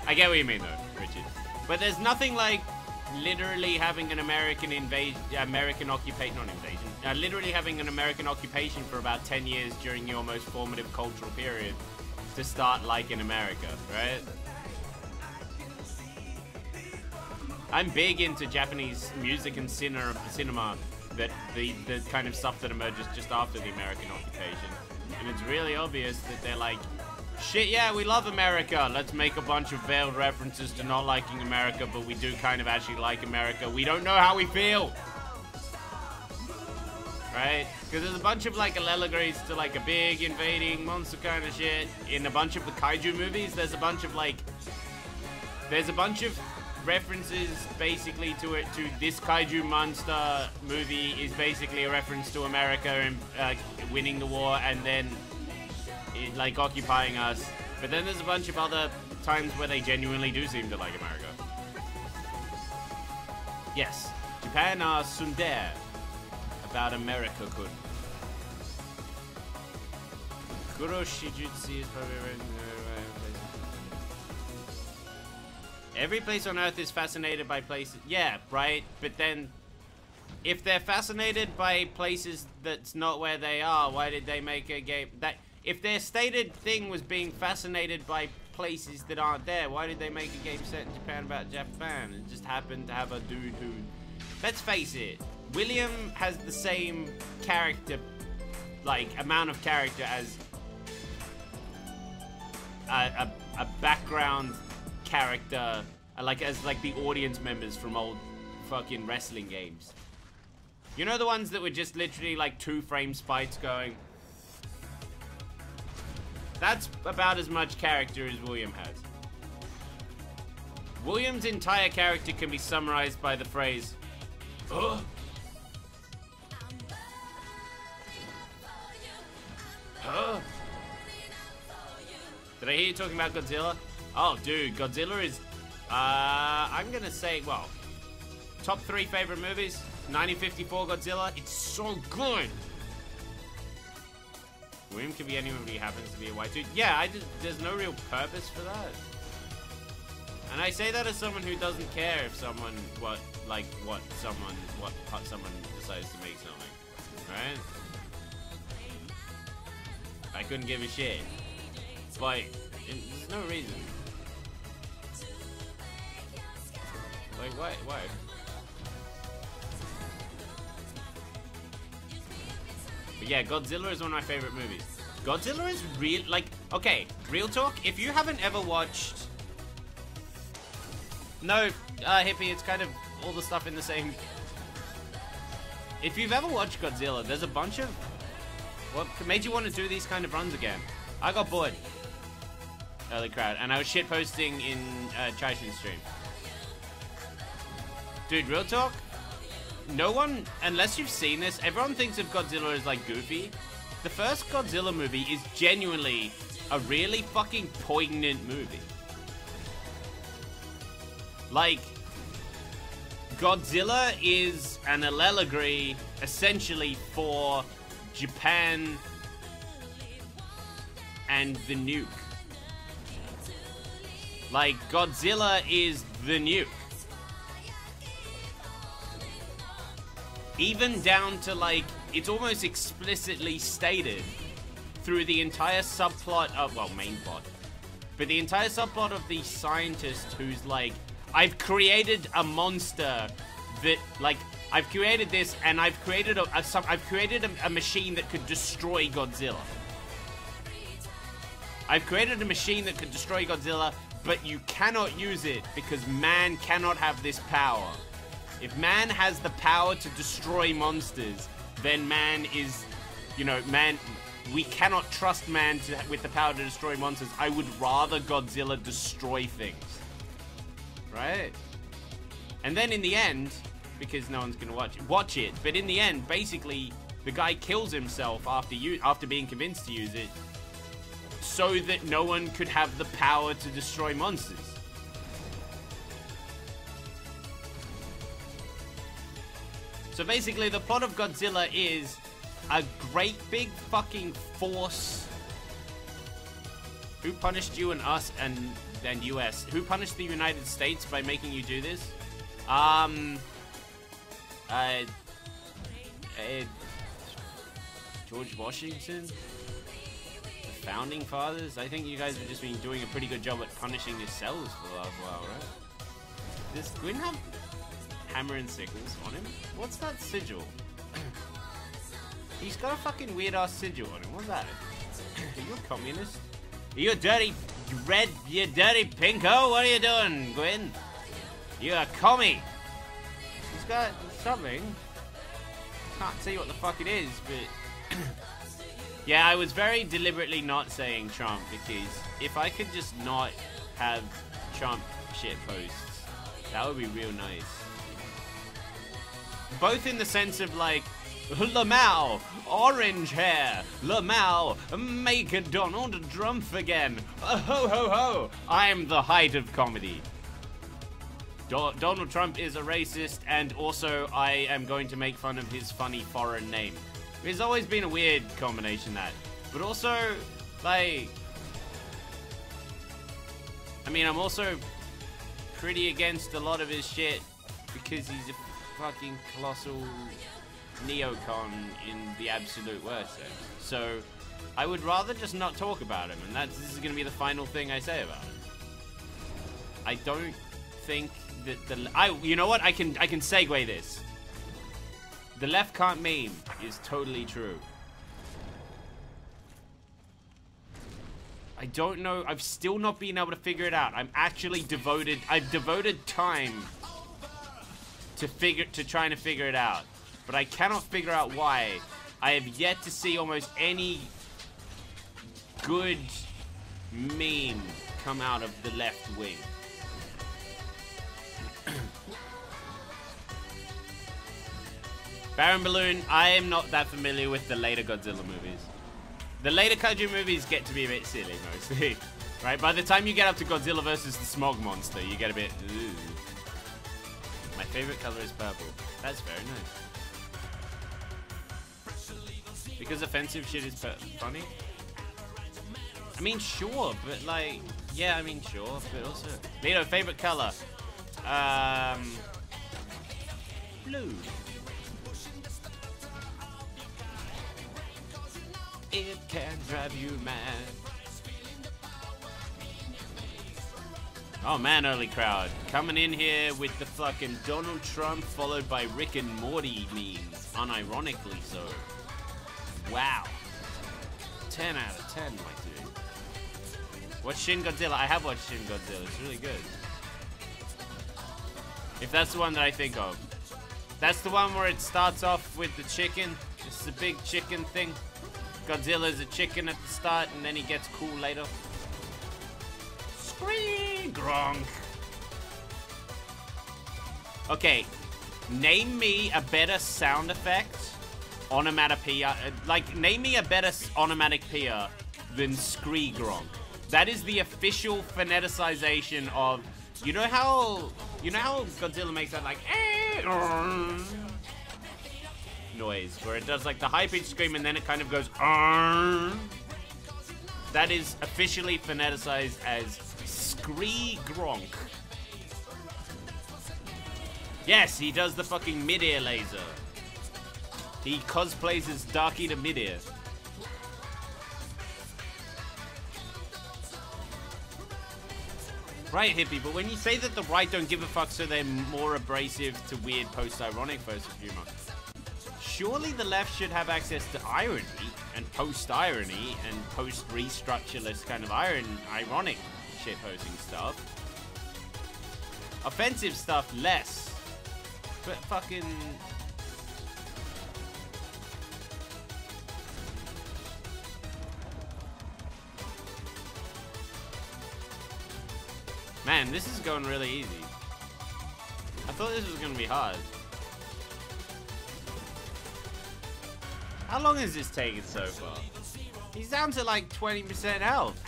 I get what you mean though, Richard. But there's nothing like literally having an American occupation, not invasion, literally having an American occupation for about 10 years during your most formative cultural period to start liking America, right? I'm big into Japanese music and cinema, that the kind of stuff that emerges just after the American occupation. And it's really obvious that they're like, shit, yeah, we love America. Let's make a bunch of veiled references to not liking America, but we do kind of actually like America. We don't know how we feel. Right? Because there's a bunch of, like, allegories to, like, a big invading monster kind of shit. In a bunch of the kaiju movies, there's a bunch of, like... There's a bunch of references, basically, to this kaiju monster movie is basically a reference to America and winning the war, and then... like occupying us, but then there's a bunch of other times where they genuinely do seem to like America. Yes, Japan are tsundere about America kun. Kuroshijutsu is probably every place on Earth is fascinated by places. Yeah, right. But then, if they're fascinated by places that's not where they are, why did they make a game that? If their stated thing was being fascinated by places that aren't there, why did they make a game set in Japan about Japan? It just happened to have a dude who, let's face it, William has the same character, like amount of character as a background character, as the audience members from old fucking wrestling games. You know, the ones that were just literally like 2-frame sprites going. That's about as much character as William has. William's entire character can be summarized by the phrase, "Ugh." Huh? Did I hear you talking about Godzilla? Oh, dude, Godzilla is, I'm gonna say, well, top 3 favorite movies. 1954 Godzilla, it's so good. William can be anyone, but he happens to be a white dude. Yeah, there's no real purpose for that. And I say that as someone who doesn't care if someone, what someone decides to make something, right? I couldn't give a shit. But there's no reason. Like, why? But yeah, Godzilla is one of my favorite movies. Godzilla is real, like, okay, real talk, if you haven't ever watched... No, Hippie, it's kind of all the stuff in the same... If you've ever watched Godzilla, there's a bunch of... What made you want to do these kind of runs again? I got bored. Early crowd. And I was shitposting in Chaishin's stream. Dude, real talk? No one, unless you've seen this, everyone thinks of Godzilla as like goofy. The first Godzilla movie is genuinely a really fucking poignant movie. Like, Godzilla is an allegory essentially for Japan and the nuke. Like, Godzilla is the nuke. Even down to, like, it's almost explicitly stated through the entire subplot of, well, main plot, but the entire subplot of the scientist who's like, I've created a monster that, like, I've created this, and I've created a machine that could destroy Godzilla. I've created a machine that could destroy Godzilla, but you cannot use it because man cannot have this power. If man has the power to destroy monsters, then man is, you know, man, we cannot trust man with the power to destroy monsters. I would rather Godzilla destroy things. Right? And then in the end, because no one's gonna watch it, but in the end, basically, the guy kills himself after being convinced to use it, so that no one could have the power to destroy monsters. So basically, the plot of Godzilla is a great big fucking force. Who punished you and us and US? Who punished the United States by making you do this? George Washington? The Founding Fathers? I think you guys have just been doing a pretty good job at punishing yourselves for the last while, right? Does Gwyn have hammer and sickles on him? What's that sigil? He's got a fucking weird ass sigil on him. What's that? Are you a communist? Are you a dirty red, you dirty pinko? What are you doing, Gwyn? You're a commie. He's got something. Can't see what the fuck it is, but... Yeah, I was very deliberately not saying Trump, because if I could just not have Trump shit posts, that would be real nice. Both in the sense of, like, Lamau, orange hair, Lamau, make a Donald Trump again, ho ho ho, I'm the height of comedy. Donald Trump is a racist, and also I am going to make fun of his funny foreign name. It's always been a weird combination, that. But also, Like, I mean, I'm also pretty against a lot of his shit because he's a fucking colossal neocon in the absolute worst sense. So I would rather just not talk about him, and this is gonna be the final thing I say about him. I don't think that you know what? I can segue this. The left can't meme is totally true. I don't know. I've still not been able to figure it out. I've devoted time to trying to figure it out, but I cannot figure out why. I have yet to see almost any good meme come out of the left wing. Baron Balloon, I am not that familiar with the later Godzilla movies. The later kaiju movies get to be a bit silly, mostly. Right? By the time you get up to Godzilla versus the Smog Monster, you get a bit, ooh. My favorite color is purple. That's very nice. Because offensive shit is funny? I mean, sure, but like, yeah, I mean, sure, but also... Leto, favorite color? Blue. It can drive you mad. Oh man, early crowd. Coming in here with the fucking Donald Trump followed by Rick and Morty memes. Unironically so. Wow. 10 out of 10, my dude. Watch Shin Godzilla. I have watched Shin Godzilla. It's really good. If that's the one that I think of. That's the one where it starts off with the chicken. It's a big chicken thing. Godzilla's a chicken at the start, and then he gets cool later. Scream, Gronk. Okay, name me a better sound effect, onomatopoeia. Like, name me a better onomatopoeia than Scree Gronk. That is the official phoneticization of. You know how Godzilla makes that like noise, where it does like the high-pitched scream and then it kind of goes That is officially phoneticized as Scree Gronk. Yes, he does the fucking mid-ear laser. He cosplays as Dark Eater mid-ear. Right, hippie, but when you say that the right don't give a fuck so they're more abrasive to weird post-ironic bursts of humor, surely the left should have access to irony and post-irony and post-restructureless kind of ironic shit-posting stuff. Offensive stuff, less. But fucking... Man, this is going really easy. I thought this was going to be hard. How long has this taken so far? He's down to like 20% health.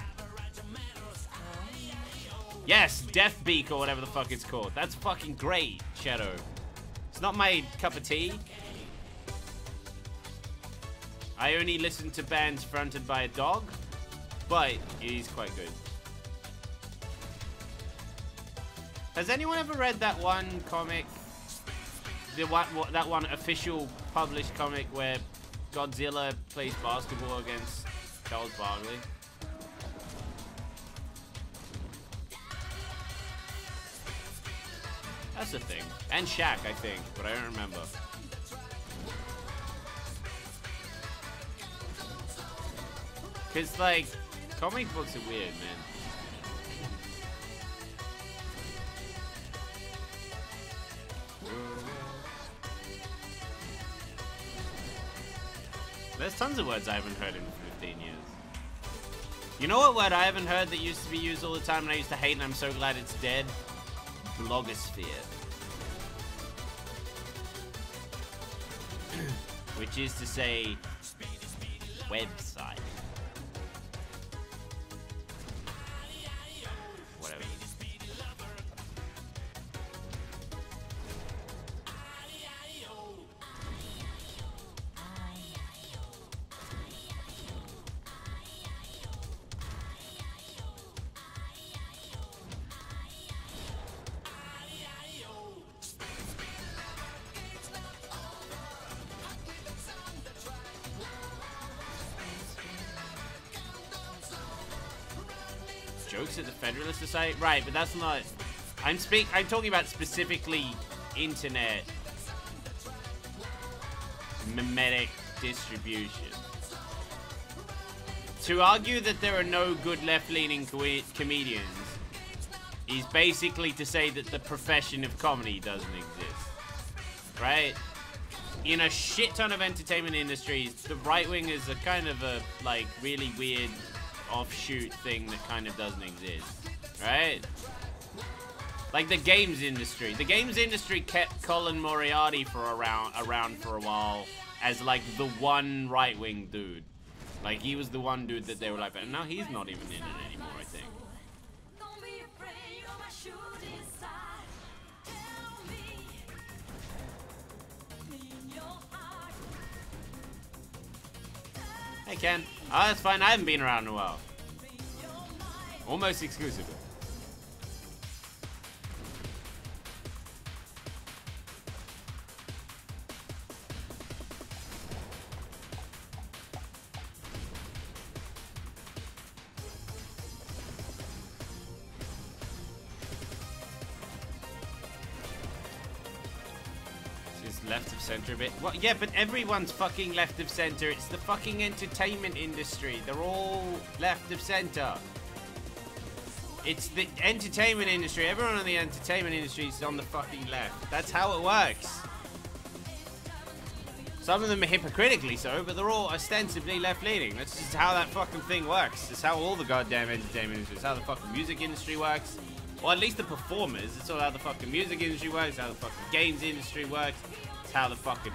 Yes, Death Beak or whatever the fuck it's called. That's fucking great, Shadow. It's not my cup of tea. I only listen to bands fronted by a dog, but it is quite good. Has anyone ever read that one comic? That one official published comic where Godzilla plays basketball against Charles Barkley? That's a thing. And Shaq, I think, but I don't remember. Cause like, comic books are weird, man. There's tons of words I haven't heard in 15 years. You know what word I haven't heard that used to be used all the time and I used to hate and I'm so glad it's dead? Blogosphere. Which is to say, website. Whatever. jokes at the Federalist Society? Right, but that's not... I'm talking about specifically internet memetic distribution. To argue that there are no good left-leaning comedians is basically to say that the profession of comedy doesn't exist. Right? In a shit ton of entertainment industries, the right-wingers are kind of a, like, really weird offshoot thing that kind of doesn't exist. Right? Like the games industry. The games industry kept Colin Moriarty for around for a while as, like, the one right-wing dude. Like, he was the one dude that they were like, but now he's not even in it anymore, I think. Hey, Ken. Oh, that's fine. I haven't been around in a while. Almost exclusively. Left of center a bit. What? Yeah, but everyone's fucking left of center. It's the fucking entertainment industry. They're all left of center. It's the entertainment industry. Everyone in the entertainment industry is on the fucking left. That's how it works. Some of them are hypocritically so, but they're all ostensibly left-leaning. That's just how that fucking thing works. It's how all the goddamn entertainment industry. It's how the fucking music industry works. Or at least the performers. It's all how the fucking music industry works. How the fucking games industry works. How the fucking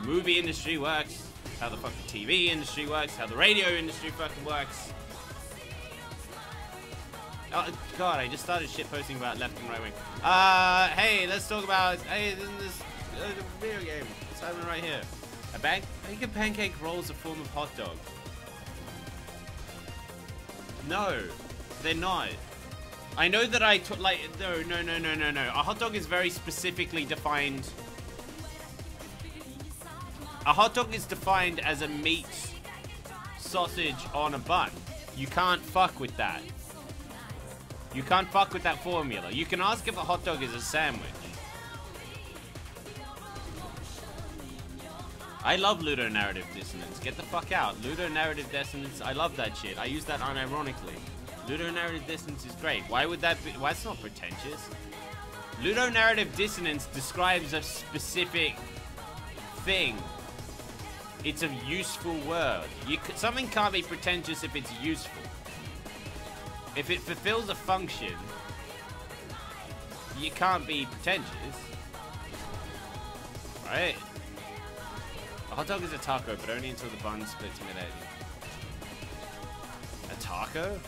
movie industry works, how the fucking TV industry works, how the radio industry fucking works. Oh god, I just started shitposting about left and right wing. Hey, let's talk about, hey, this video game. What's happening right here? I think a pancake roll is a form of hot dog. No, they're not. I know that I took, like, no. A hot dog is very specifically defined. A hot dog is defined as a meat sausage on a bun. You can't fuck with that. You can't fuck with that formula. You can ask if a hot dog is a sandwich. I love ludonarrative dissonance. Get the fuck out. Ludonarrative dissonance, I love that shit. I use that unironically. Ludonarrative dissonance is great. Why would that be? Why, it's not pretentious. Ludonarrative dissonance describes a specific thing. It's a useful word. Something can't be pretentious if it's useful. If it fulfills a function, you can't be pretentious. Right? A hot dog is a taco, but only until the bun splits mid-80. A taco?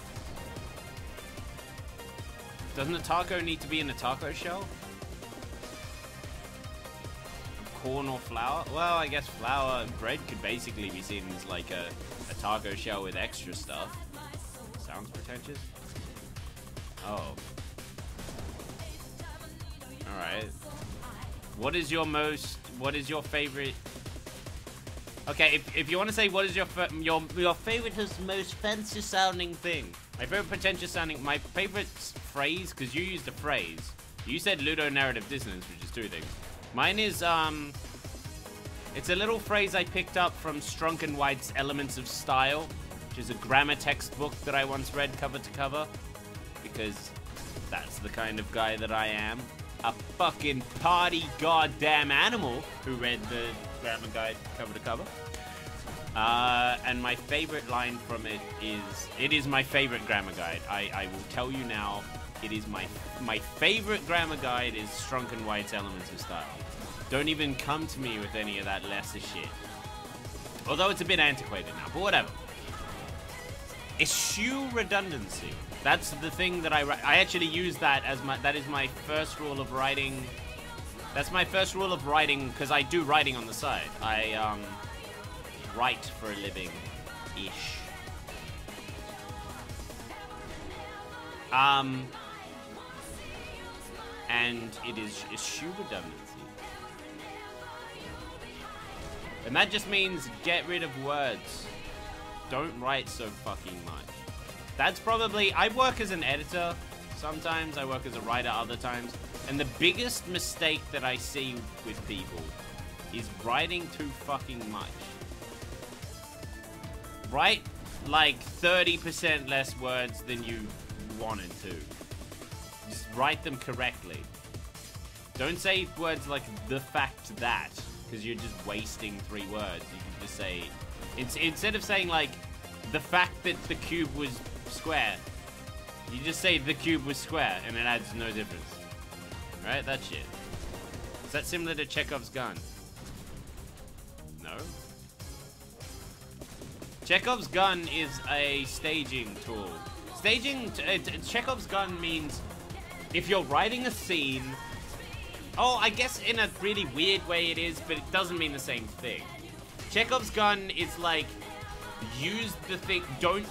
Doesn't a taco need to be in a taco shell? Corn or flour? Well, I guess flour and bread could basically be seen as like a taco shell with extra stuff. Sounds pretentious. Oh. Alright. What is your favorite... Okay, if you want to say what is your favorite most fancy sounding thing. My favorite pretentious sounding, my favorite phrase, because you used a phrase. You said ludonarrative dissonance, which is two things. Mine is, it's a little phrase I picked up from Strunk and White's Elements of Style, which is a grammar textbook that I once read cover to cover, because that's the kind of guy that I am. A fucking party goddamn animal who read the grammar guide cover to cover. And my favorite line from it is my favorite grammar guide. I will tell you now, it is my favorite grammar guide is Strunk and White's Elements of Style. Don't even come to me with any of that lesser shit. Although it's a bit antiquated now, but whatever. Eschew redundancy. That's the thing that I actually use that as that is my first rule of writing. That's my first rule of writing, because I do writing on the side. I write for a living-ish. And it is eschew redundancy. And that just means get rid of words. Don't write so fucking much. That's probably... I work as an editor sometimes. I work as a writer other times. And the biggest mistake that I see with people is writing too fucking much. Write like 30% less words than you wanted to. Just write them correctly. Don't say words like the fact that, because you're just wasting 3 words. You can just say, instead of saying like the fact that the cube was square, you just say the cube was square and it adds no difference. Right? That shit. Is that similar to Chekhov's gun? No? Chekhov's gun is a staging tool. Chekhov's gun means if you're writing a scene... Oh, I guess in a really weird way it is, but it doesn't mean the same thing. Chekhov's gun is like, use the thing, don't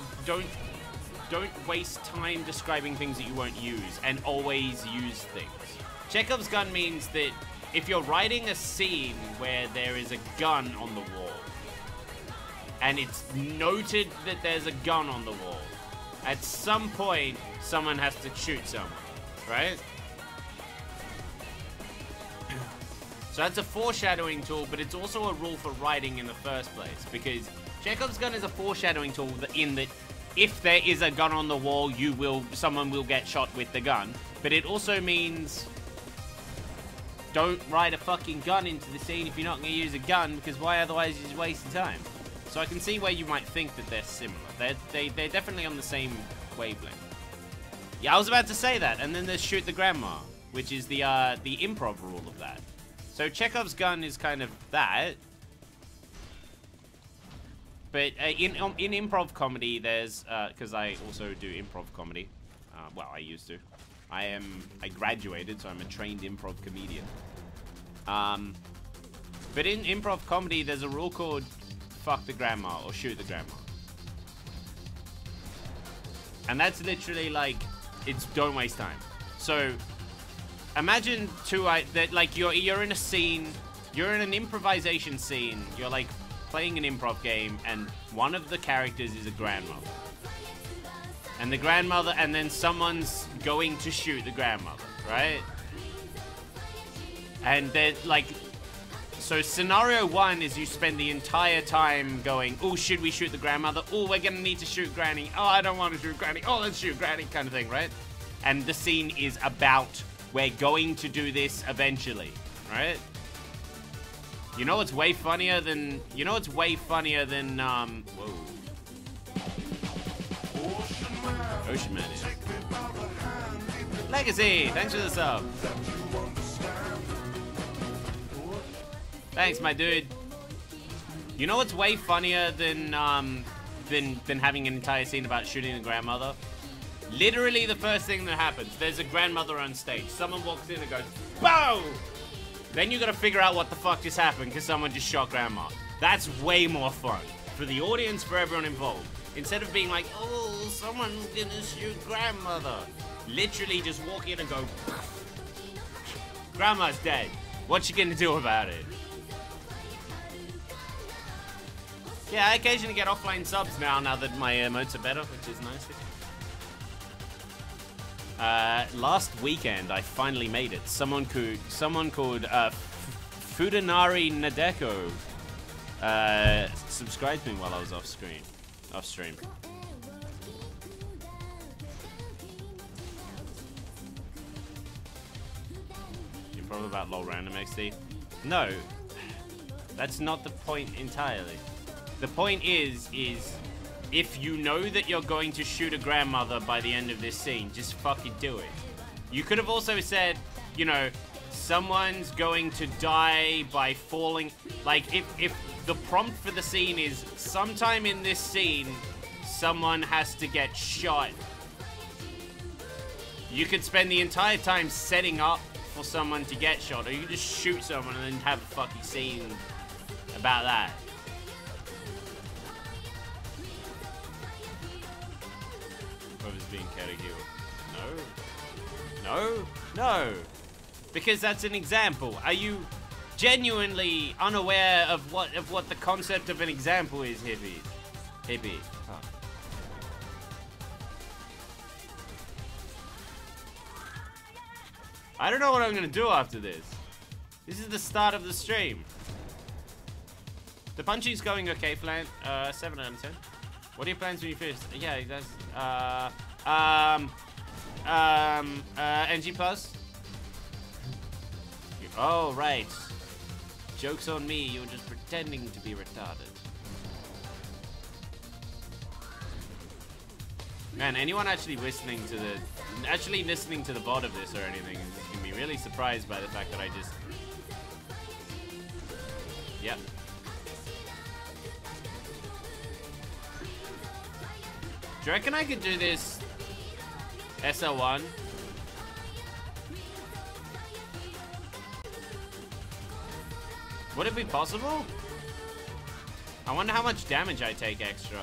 waste time describing things that you won't use, and always use things. Chekhov's gun means that if you're writing a scene where there is a gun on the wall, and it's noted that there's a gun on the wall, at some point, someone has to shoot someone, right? So that's a foreshadowing tool, but it's also a rule for writing in the first place, because Chekhov's gun is a foreshadowing tool in that if there is a gun on the wall, someone will get shot with the gun. But it also means don't write a fucking gun into the scene if you're not going to use a gun, because why otherwise you're just wasting time. So I can see where you might think that they're similar. They're definitely on the same wavelength. Yeah, I was about to say that, and then there's shoot the grandma, which is the improv rule of that. So Chekhov's gun is kind of that. But in improv comedy, there's, because I also do improv comedy. Well, I used to. I graduated, so I'm a trained improv comedian. But in improv comedy, there's a rule called fuck the grandma or shoot the grandma. And that's literally like, it's don't waste time. So imagine like you're in a scene, you're in an improvisation scene, you're like playing an improv game, and one of the characters is a grandmother. And the grandmother, and then someone's going to shoot the grandmother, right? And they're like, so scenario 1 is you spend the entire time going, oh, should we shoot the grandmother? Oh, we're gonna need to shoot Granny. Oh, I don't want to shoot Granny. Oh, let's shoot Granny, kind of thing, right? And the scene is about, we're going to do this eventually, right? You know what's way funnier than, whoa. Ocean Man, yeah. Legacy, thanks for the sub. Thanks, my dude. You know what's way funnier than having an entire scene about shooting a grandmother? Literally the first thing that happens, there's a grandmother on stage. Someone walks in and goes, BOOM! Then you gotta figure out what the fuck just happened because someone just shot grandma. That's way more fun. For the audience, for everyone involved. Instead of being like, oh, someone's gonna shoot grandmother. Literally just walk in and go, grandma's dead. What you gonna do about it? Yeah, I occasionally get offline subs now that my emotes are better, which is nice. Last weekend, I finally made it. Someone called Fudanari Nadeko subscribed me while I was off stream. You're probably about LOL Random XD. No, that's not the point entirely. The point is if you know that you're going to shoot a grandmother by the end of this scene, just fucking do it. You could have also said, you know, someone's going to die by falling. Like, if the prompt for the scene is sometime in this scene, someone has to get shot. You could spend the entire time setting up for someone to get shot, or you could just shoot someone and then have a fucking scene about that. Whoever's being carried here. No. Because that's an example. Are you genuinely unaware of what the concept of an example is, Hippie? Oh. I don't know what I'm gonna do after this. This is the start of the stream. The punching's going okay, Flan. 7 out of 10. What are your plans when you finish? Yeah, that's NG Plus. Oh right. Joke's on me. You're just pretending to be retarded. Man, anyone actually listening to the VOD of this or anything is gonna be really surprised by the fact that I just. Yep. Do you reckon I could do this SL1? Would it be possible? I wonder how much damage I take extra.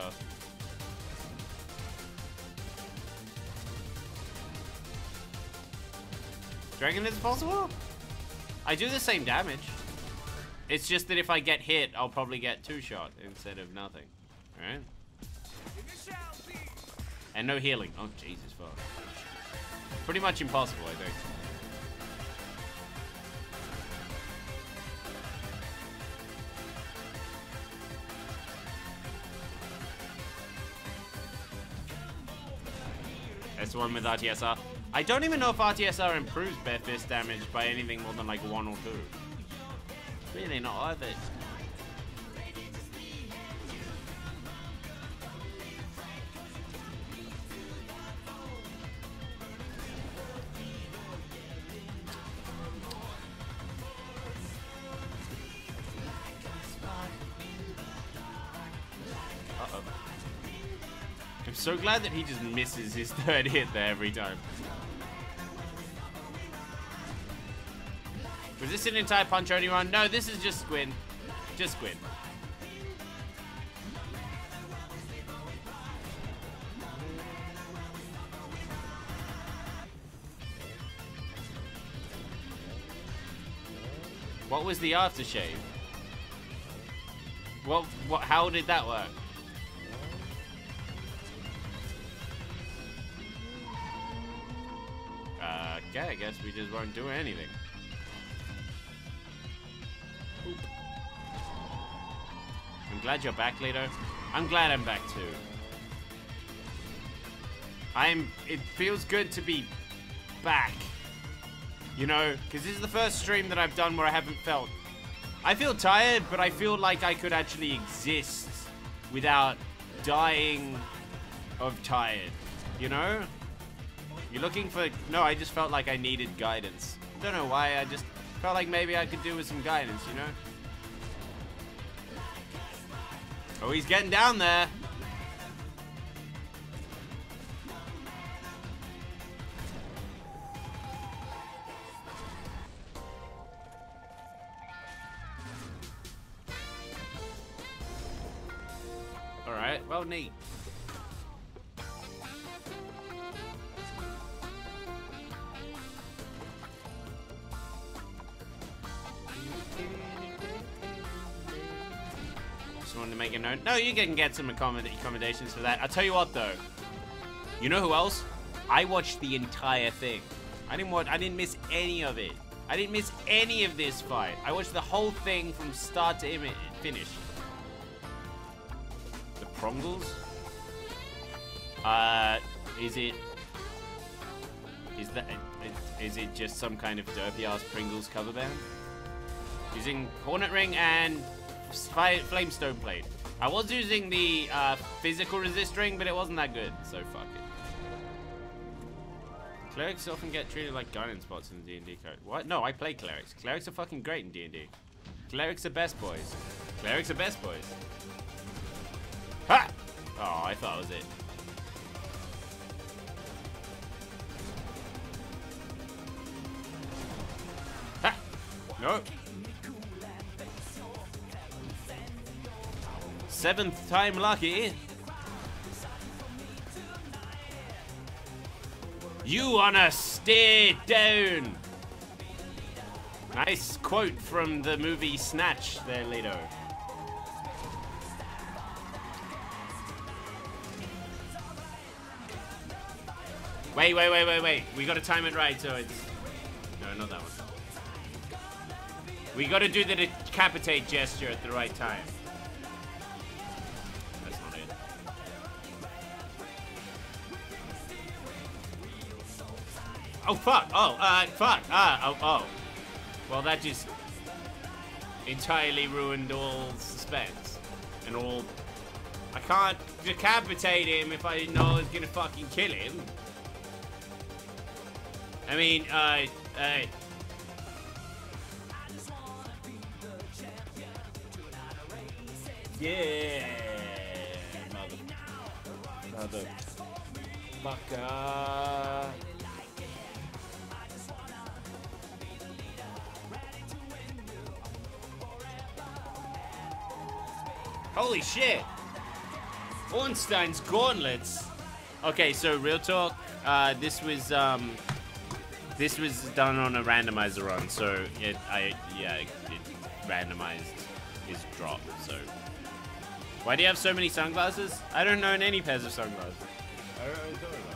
Do you reckon it's possible? I do the same damage. It's just that if I get hit, I'll probably get 2-shot instead of nothing. Alright? And no healing. Oh, Jesus fuck. Pretty much impossible, I think. S1 with RTSR. I don't even know if RTSR improves bare fist damage by anything more than like 1 or 2. Really not either. Uh-oh. I'm so glad that he just misses his 3rd hit there every time. Was this an entire punch only run? No, this is just Gwyn. Just Gwyn. What was the aftershave? What, how did that work? Okay, I guess we just won't do anything. Oop. I'm glad you're back, Leto. I'm glad I'm back too. It feels good to be back. You know, because this is the first stream that I've done where I haven't felt. I feel tired, but I feel like I could actually exist without dying of tired. You know? You're looking for... No, I just felt like I needed guidance. Don't know why, I just felt like maybe I could do with some guidance, you know? Oh, he's getting down there. Alright, well, neat. Just wanted to make a note. No, you can get some accommodations for that. I'll tell you what, though. You know who else? I watched the entire thing. I didn't miss any of it. I didn't miss any of this fight. I watched the whole thing from start to finish. The Prongles? Is it just some kind of derpy ass Pringles cover band? Using Hornet Ring and Flame Stone Blade. I was using the physical resist ring, but it wasn't that good, so fuck it. Clerics often get treated like guidance spots in the D&D code. What? No, I play clerics. Clerics are fucking great in D&D. Clerics are best boys. Clerics are best boys. Ha! Oh, I thought it was it. Ha! No. 7th time lucky. You wanna stay down. Nice quote from the movie Snatch there, Leto. Wait. We gotta time it right so it's... No, not that one. We gotta do the decapitate gesture at the right time. That's not it. Oh, fuck. Oh, fuck. Oh. Well, that just entirely ruined all suspense. And all... I can't decapitate him if I didn't know I was gonna fucking kill him. I mean, yeah, motherfucker. Holy shit! Ornstein's gauntlets. Okay, so real talk. This was done on a randomizer run, so it randomized his drop. So why do you have so many sunglasses? I don't own any pairs of sunglasses. I don't know what you're talking about.